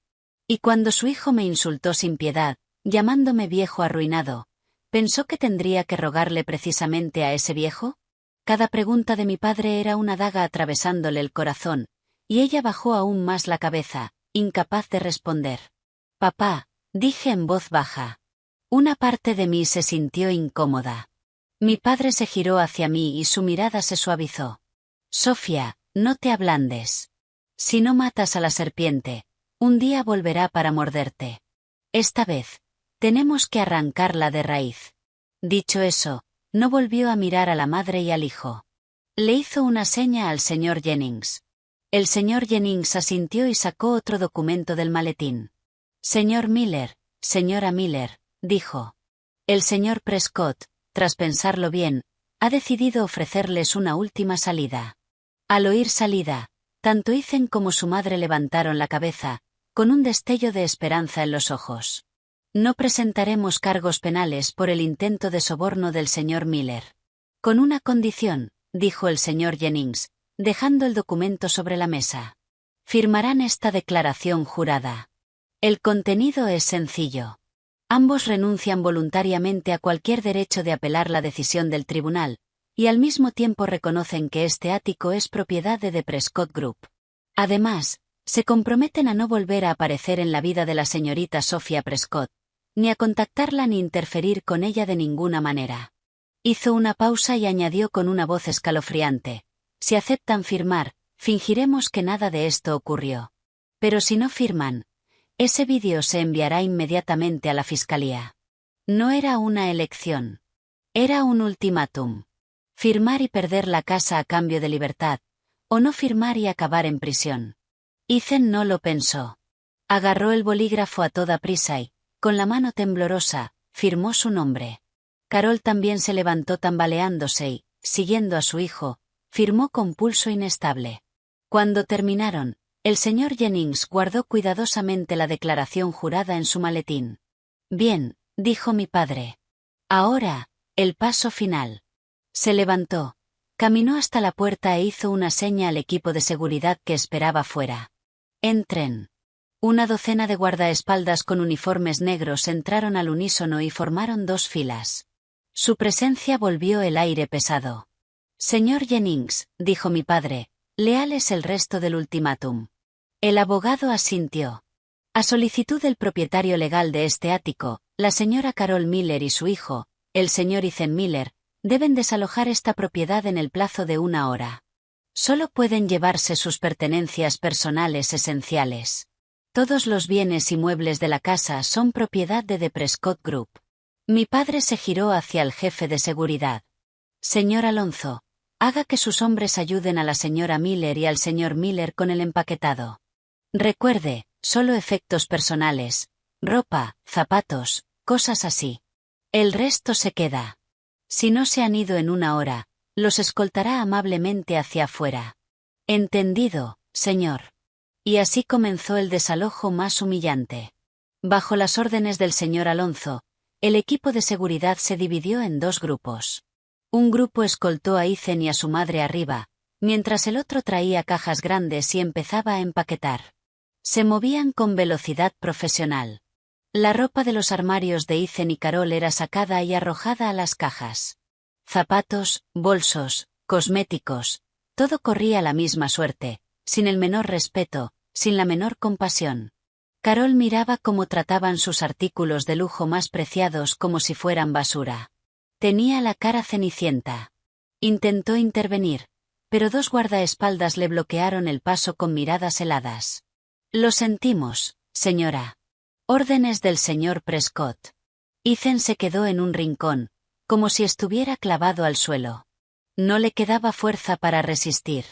Y cuando su hijo me insultó sin piedad, llamándome viejo arruinado, ¿pensó que tendría que rogarle precisamente a ese viejo? Cada pregunta de mi padre era una daga atravesándole el corazón, y ella bajó aún más la cabeza, incapaz de responder. Papá, dije en voz baja. Una parte de mí se sintió incómoda. Mi padre se giró hacia mí y su mirada se suavizó. Sofía, no te ablandes. Si no matas a la serpiente, un día volverá para morderte. Esta vez, tenemos que arrancarla de raíz. Dicho eso, no volvió a mirar a la madre y al hijo. Le hizo una seña al señor Jennings. El señor Jennings asintió y sacó otro documento del maletín. Señor Miller, señora Miller, dijo. El señor Prescott, tras pensarlo bien, ha decidido ofrecerles una última salida. Al oír salida, tanto Ethan como su madre levantaron la cabeza, con un destello de esperanza en los ojos. No presentaremos cargos penales por el intento de soborno del señor Miller. Con una condición, dijo el señor Jennings, dejando el documento sobre la mesa. Firmarán esta declaración jurada. El contenido es sencillo. Ambos renuncian voluntariamente a cualquier derecho de apelar la decisión del tribunal, y al mismo tiempo reconocen que este ático es propiedad de The Prescott Group. Además, se comprometen a no volver a aparecer en la vida de la señorita Sophia Prescott, ni a contactarla ni interferir con ella de ninguna manera. Hizo una pausa y añadió con una voz escalofriante. Si aceptan firmar, fingiremos que nada de esto ocurrió. Pero si no firman, ese vídeo se enviará inmediatamente a la fiscalía. No era una elección. Era un ultimátum. Firmar y perder la casa a cambio de libertad, o no firmar y acabar en prisión. Ethan no lo pensó. Agarró el bolígrafo a toda prisa y, con la mano temblorosa, firmó su nombre. Carol también se levantó tambaleándose y, siguiendo a su hijo, firmó con pulso inestable. Cuando terminaron, el señor Jennings guardó cuidadosamente la declaración jurada en su maletín. Bien, dijo mi padre. Ahora, el paso final. Se levantó, caminó hasta la puerta e hizo una seña al equipo de seguridad que esperaba fuera. Entren. Una docena de guardaespaldas con uniformes negros entraron al unísono y formaron dos filas. Su presencia volvió el aire pesado. Señor Jennings, dijo mi padre, léales el resto del ultimátum. El abogado asintió. A solicitud del propietario legal de este ático, la señora Carol Miller y su hijo, el señor Ethan Miller, deben desalojar esta propiedad en el plazo de 1 hora. Solo pueden llevarse sus pertenencias personales esenciales. Todos los bienes y muebles de la casa son propiedad de The Prescott Group. Mi padre se giró hacia el jefe de seguridad. Señor Alonso, haga que sus hombres ayuden a la señora Miller y al señor Miller con el empaquetado. Recuerde, solo efectos personales, ropa, zapatos, cosas así. El resto se queda. Si no se han ido en 1 hora, los escoltará amablemente hacia afuera. Entendido, señor. Y así comenzó el desalojo más humillante. Bajo las órdenes del señor Alonso, el equipo de seguridad se dividió en 2 grupos. Un grupo escoltó a Ethan y a su madre arriba, mientras el otro traía cajas grandes y empezaba a empaquetar. Se movían con velocidad profesional. La ropa de los armarios de Ethan y Carol era sacada y arrojada a las cajas. Zapatos, bolsos, cosméticos, todo corría la misma suerte, sin el menor respeto, sin la menor compasión. Carol miraba cómo trataban sus artículos de lujo más preciados como si fueran basura. Tenía la cara cenicienta. Intentó intervenir, pero 2 guardaespaldas le bloquearon el paso con miradas heladas. Lo sentimos, señora. Órdenes del señor Prescott. Ethan se quedó en un rincón, como si estuviera clavado al suelo. No le quedaba fuerza para resistir.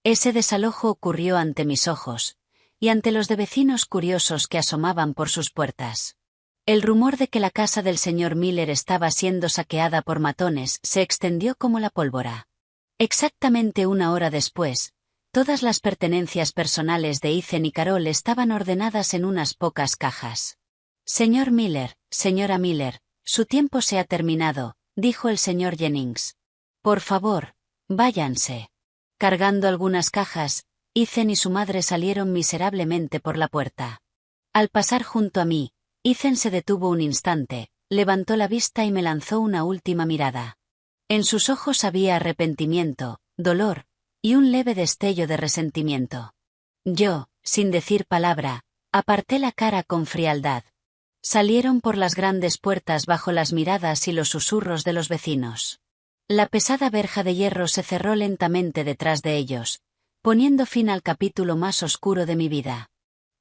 Ese desalojo ocurrió ante mis ojos, y ante los de vecinos curiosos que asomaban por sus puertas. El rumor de que la casa del señor Miller estaba siendo saqueada por matones se extendió como la pólvora. Exactamente 1 hora después, todas las pertenencias personales de Ethan y Carol estaban ordenadas en unas pocas cajas. Señor Miller, señora Miller, su tiempo se ha terminado, dijo el señor Jennings. Por favor, váyanse. Cargando algunas cajas, Ethan y su madre salieron miserablemente por la puerta. Al pasar junto a mí, Ethan se detuvo un instante, levantó la vista y me lanzó una última mirada. En sus ojos había arrepentimiento, dolor, y un leve destello de resentimiento. Yo, sin decir palabra, aparté la cara con frialdad. Salieron por las grandes puertas bajo las miradas y los susurros de los vecinos. La pesada verja de hierro se cerró lentamente detrás de ellos, poniendo fin al capítulo más oscuro de mi vida.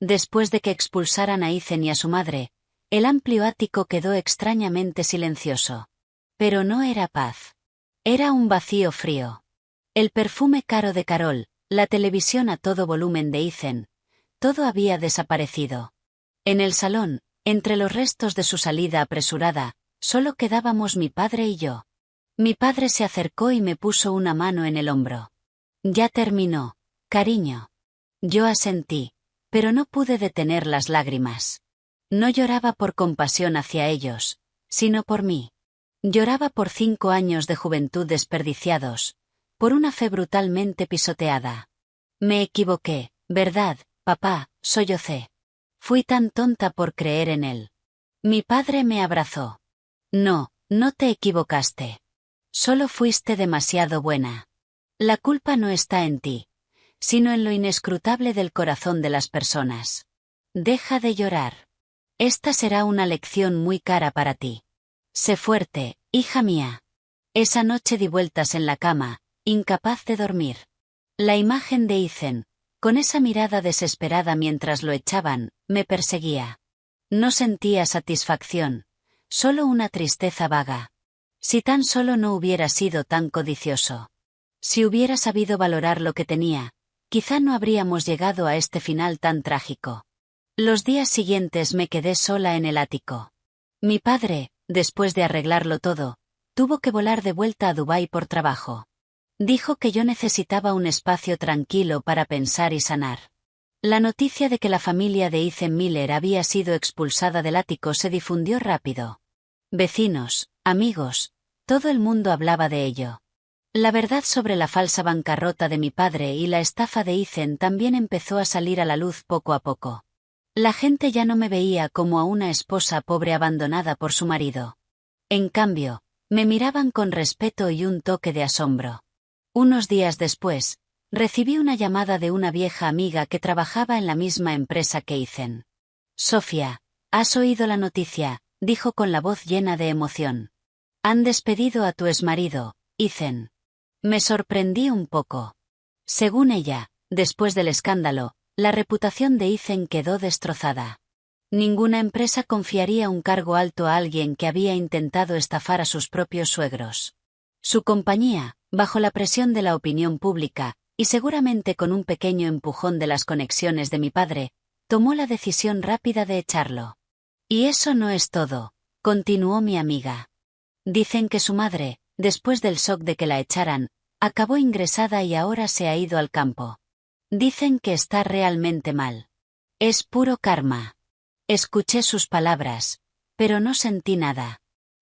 Después de que expulsaran a Ethan y a su madre, el amplio ático quedó extrañamente silencioso. Pero no era paz. Era un vacío frío. El perfume caro de Carol, la televisión a todo volumen de Ethan, todo había desaparecido. En el salón, entre los restos de su salida apresurada, solo quedábamos mi padre y yo. Mi padre se acercó y me puso una mano en el hombro. Ya terminó, cariño. Yo asentí, pero no pude detener las lágrimas. No lloraba por compasión hacia ellos, sino por mí. Lloraba por 5 años de juventud desperdiciados, por una fe brutalmente pisoteada. Me equivoqué, ¿verdad, papá?, sollocé. Fui tan tonta por creer en él. Mi padre me abrazó. No, no te equivocaste. Solo fuiste demasiado buena. La culpa no está en ti, sino en lo inescrutable del corazón de las personas. Deja de llorar. Esta será una lección muy cara para ti. Sé fuerte, hija mía. Esa noche di vueltas en la cama, incapaz de dormir. La imagen de Ethan, con esa mirada desesperada mientras lo echaban, me perseguía. No sentía satisfacción, solo una tristeza vaga. Si tan solo no hubiera sido tan codicioso. Si hubiera sabido valorar lo que tenía, quizá no habríamos llegado a este final tan trágico. Los días siguientes me quedé sola en el ático. Mi padre, después de arreglarlo todo, tuvo que volar de vuelta a Dubái por trabajo. Dijo que yo necesitaba un espacio tranquilo para pensar y sanar. La noticia de que la familia de Ethan Miller había sido expulsada del ático se difundió rápido. Vecinos, amigos, todo el mundo hablaba de ello. La verdad sobre la falsa bancarrota de mi padre y la estafa de Ethan también empezó a salir a la luz poco a poco. La gente ya no me veía como a una esposa pobre abandonada por su marido. En cambio, me miraban con respeto y un toque de asombro. Unos días después, recibí una llamada de una vieja amiga que trabajaba en la misma empresa que Ethan. «Sofía, ¿has oído la noticia?», dijo con la voz llena de emoción. «Han despedido a tu exmarido, Ethan». Me sorprendí un poco. Según ella, después del escándalo, la reputación de Ethan quedó destrozada. Ninguna empresa confiaría un cargo alto a alguien que había intentado estafar a sus propios suegros. Su compañía, bajo la presión de la opinión pública, y seguramente con un pequeño empujón de las conexiones de mi padre, tomó la decisión rápida de echarlo. «Y eso no es todo», continuó mi amiga. «Dicen que su madre, después del shock de que la echaran, acabó ingresada y ahora se ha ido al campo. Dicen que está realmente mal. Es puro karma». Escuché sus palabras, pero no sentí nada.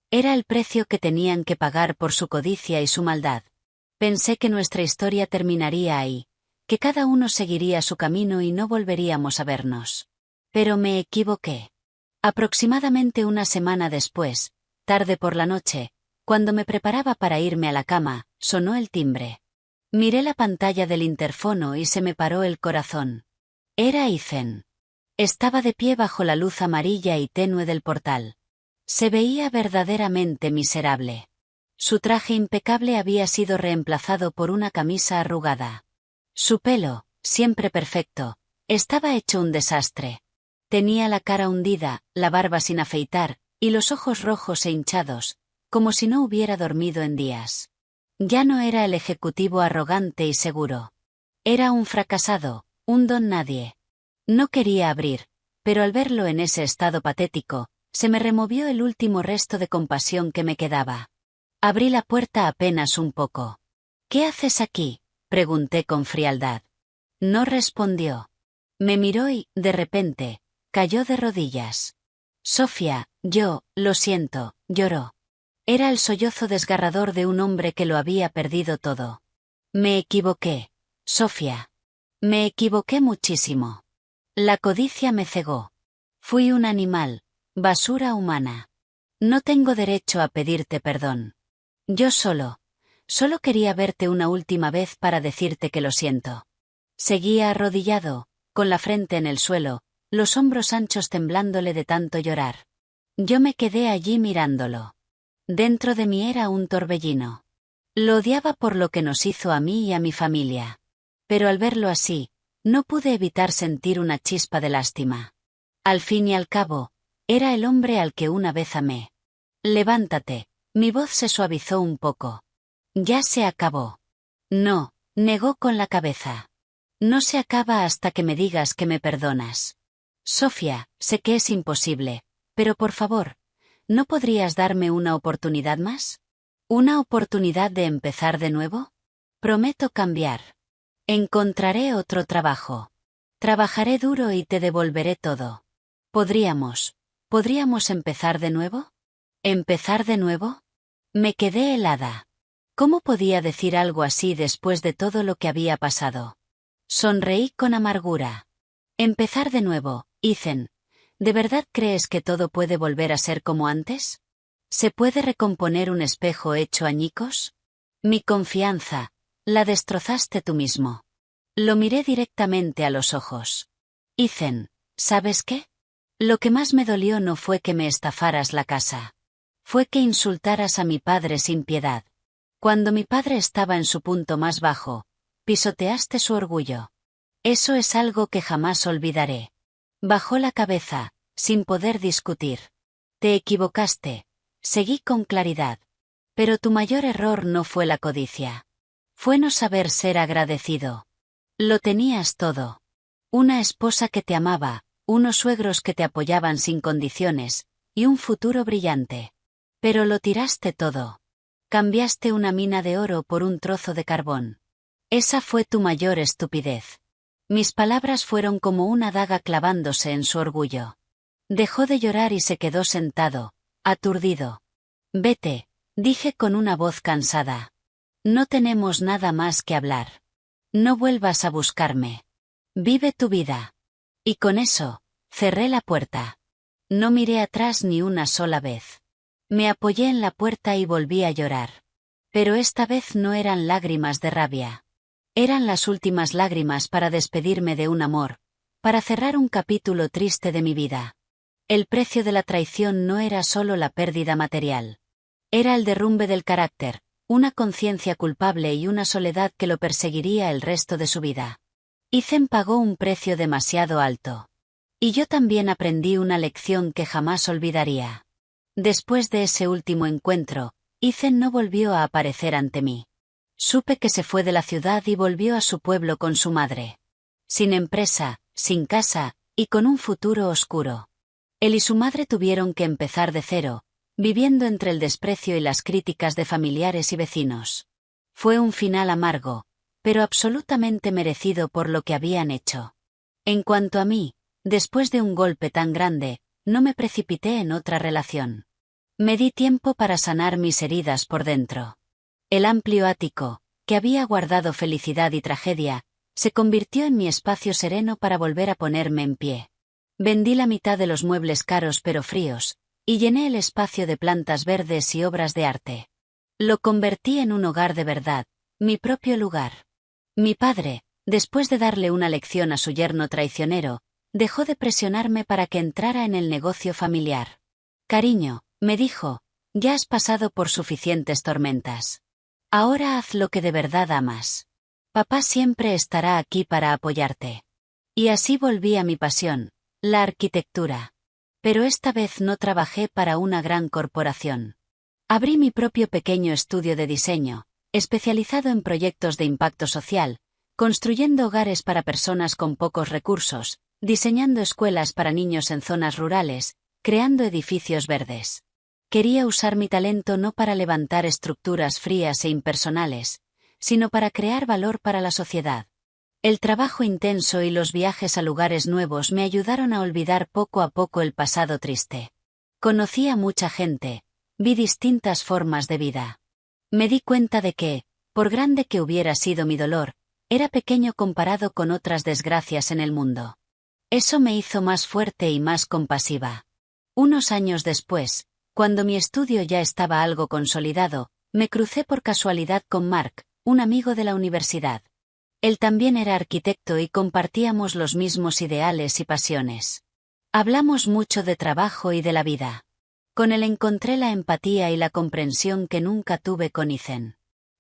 Era el precio que tenían que pagar por su codicia y su maldad. Pensé que nuestra historia terminaría ahí, que cada uno seguiría su camino y no volveríamos a vernos. Pero me equivoqué. Aproximadamente una semana después, tarde por la noche, cuando me preparaba para irme a la cama, sonó el timbre. Miré la pantalla del interfono y se me paró el corazón. Era Ethan. Estaba de pie bajo la luz amarilla y tenue del portal. Se veía verdaderamente miserable. Su traje impecable había sido reemplazado por una camisa arrugada. Su pelo, siempre perfecto, estaba hecho un desastre. Tenía la cara hundida, la barba sin afeitar, y los ojos rojos e hinchados, como si no hubiera dormido en días. Ya no era el ejecutivo arrogante y seguro. Era un fracasado, un don nadie. No quería abrir, pero al verlo en ese estado patético, se me removió el último resto de compasión que me quedaba. Abrí la puerta apenas un poco. «¿Qué haces aquí?», pregunté con frialdad. No respondió. Me miró y, de repente, cayó de rodillas. «Sofía, lo siento», lloró. Era el sollozo desgarrador de un hombre que lo había perdido todo. «Me equivoqué, Sofía. Me equivoqué muchísimo. La codicia me cegó. Fui un animal, basura humana. No tengo derecho a pedirte perdón. Yo solo quería verte una última vez para decirte que lo siento». Seguía arrodillado, con la frente en el suelo, los hombros anchos temblándole de tanto llorar. Yo me quedé allí mirándolo. Dentro de mí era un torbellino. Lo odiaba por lo que nos hizo a mí y a mi familia. Pero al verlo así, no pude evitar sentir una chispa de lástima. Al fin y al cabo, era el hombre al que una vez amé. «Levántate», mi voz se suavizó un poco. «Ya se acabó». «No», negó con la cabeza. «No se acaba hasta que me digas que me perdonas. Sofía, sé que es imposible, pero por favor, ¿no podrías darme una oportunidad más? ¿Una oportunidad de empezar de nuevo? Prometo cambiar. Encontraré otro trabajo. Trabajaré duro y te devolveré todo. ¿Podríamos empezar de nuevo?» ¿Empezar de nuevo? Me quedé helada. ¿Cómo podía decir algo así después de todo lo que había pasado? Sonreí con amargura. «Empezar de nuevo, Ethan. ¿De verdad crees que todo puede volver a ser como antes? ¿Se puede recomponer un espejo hecho añicos? Mi confianza, la destrozaste tú mismo». Lo miré directamente a los ojos. «Ethan, ¿sabes qué? Lo que más me dolió no fue que me estafaras la casa. Fue que insultaras a mi padre sin piedad. Cuando mi padre estaba en su punto más bajo, pisoteaste su orgullo. Eso es algo que jamás olvidaré». Bajó la cabeza, sin poder discutir. «Te equivocaste», seguí con claridad. «Pero tu mayor error no fue la codicia. Fue no saber ser agradecido. Lo tenías todo. Una esposa que te amaba, unos suegros que te apoyaban sin condiciones, y un futuro brillante. Pero lo tiraste todo. Cambiaste una mina de oro por un trozo de carbón. Esa fue tu mayor estupidez. Mis palabras fueron como una daga clavándose en su orgullo. Dejó de llorar y se quedó sentado, aturdido. Vete, dije con una voz cansada. No tenemos nada más que hablar. No vuelvas a buscarme. Vive tu vida. Y con eso, cerré la puerta. No miré atrás ni una sola vez. Me apoyé en la puerta y volví a llorar. Pero esta vez no eran lágrimas de rabia. Eran las últimas lágrimas para despedirme de un amor, para cerrar un capítulo triste de mi vida. El precio de la traición no era solo la pérdida material. Era el derrumbe del carácter, una conciencia culpable y una soledad que lo perseguiría el resto de su vida. Ethan pagó un precio demasiado alto. Y yo también aprendí una lección que jamás olvidaría. Después de ese último encuentro, Ethan no volvió a aparecer ante mí. Supe que se fue de la ciudad y volvió a su pueblo con su madre. Sin empresa, sin casa, y con un futuro oscuro. Él y su madre tuvieron que empezar de cero, viviendo entre el desprecio y las críticas de familiares y vecinos. Fue un final amargo, pero absolutamente merecido por lo que habían hecho. En cuanto a mí, después de un golpe tan grande, no me precipité en otra relación. Me di tiempo para sanar mis heridas por dentro. El amplio ático, que había guardado felicidad y tragedia, se convirtió en mi espacio sereno para volver a ponerme en pie. Vendí la mitad de los muebles caros pero fríos, y llené el espacio de plantas verdes y obras de arte. Lo convertí en un hogar de verdad, mi propio lugar. Mi padre, después de darle una lección a su yerno traicionero, dejó de presionarme para que entrara en el negocio familiar. Cariño, me dijo, ya has pasado por suficientes tormentas. Ahora haz lo que de verdad amas. Papá siempre estará aquí para apoyarte. Y así volví a mi pasión, la arquitectura. Pero esta vez no trabajé para una gran corporación. Abrí mi propio pequeño estudio de diseño, especializado en proyectos de impacto social, construyendo hogares para personas con pocos recursos, diseñando escuelas para niños en zonas rurales, creando edificios verdes. Quería usar mi talento no para levantar estructuras frías e impersonales, sino para crear valor para la sociedad. El trabajo intenso y los viajes a lugares nuevos me ayudaron a olvidar poco a poco el pasado triste. Conocí a mucha gente, vi distintas formas de vida. Me di cuenta de que, por grande que hubiera sido mi dolor, era pequeño comparado con otras desgracias en el mundo. Eso me hizo más fuerte y más compasiva. Unos años después, cuando mi estudio ya estaba algo consolidado, me crucé por casualidad con Mark, un amigo de la universidad. Él también era arquitecto y compartíamos los mismos ideales y pasiones. Hablamos mucho de trabajo y de la vida. Con él encontré la empatía y la comprensión que nunca tuve con Ethan.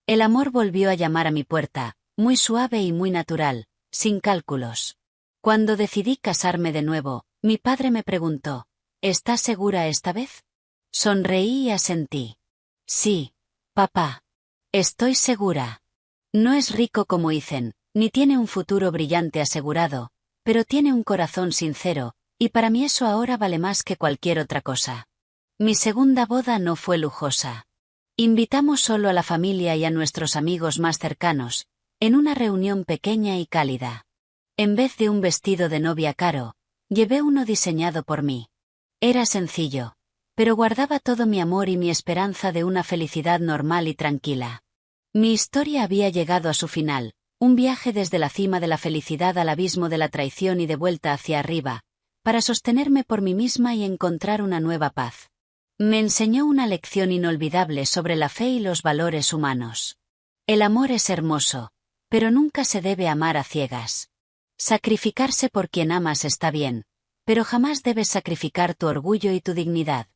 El amor volvió a llamar a mi puerta, muy suave y muy natural, sin cálculos. Cuando decidí casarme de nuevo, mi padre me preguntó, ¿estás segura esta vez? Sonreí y asentí. Sí, papá. Estoy segura. No es rico como Ethan, ni tiene un futuro brillante asegurado, pero tiene un corazón sincero, y para mí eso ahora vale más que cualquier otra cosa. Mi segunda boda no fue lujosa. Invitamos solo a la familia y a nuestros amigos más cercanos, en una reunión pequeña y cálida. En vez de un vestido de novia caro, llevé uno diseñado por mí. Era sencillo, pero guardaba todo mi amor y mi esperanza de una felicidad normal y tranquila. Mi historia había llegado a su final, un viaje desde la cima de la felicidad al abismo de la traición y de vuelta hacia arriba, para sostenerme por mí misma y encontrar una nueva paz. Me enseñó una lección inolvidable sobre la fe y los valores humanos. El amor es hermoso, pero nunca se debe amar a ciegas. Sacrificarse por quien amas está bien, pero jamás debes sacrificar tu orgullo y tu dignidad.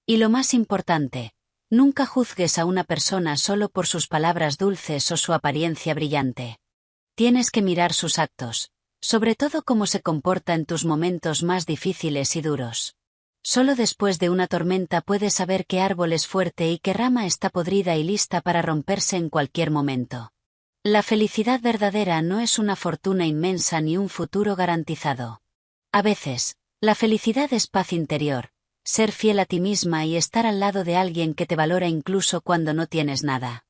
Y lo más importante, nunca juzgues a una persona solo por sus palabras dulces o su apariencia brillante. Tienes que mirar sus actos, sobre todo cómo se comporta en tus momentos más difíciles y duros. Solo después de una tormenta puedes saber qué árbol es fuerte y qué rama está podrida y lista para romperse en cualquier momento. La felicidad verdadera no es una fortuna inmensa ni un futuro garantizado. A veces, la felicidad es paz interior, Ser fiel a ti misma y estar al lado de alguien que te valora incluso cuando no tienes nada.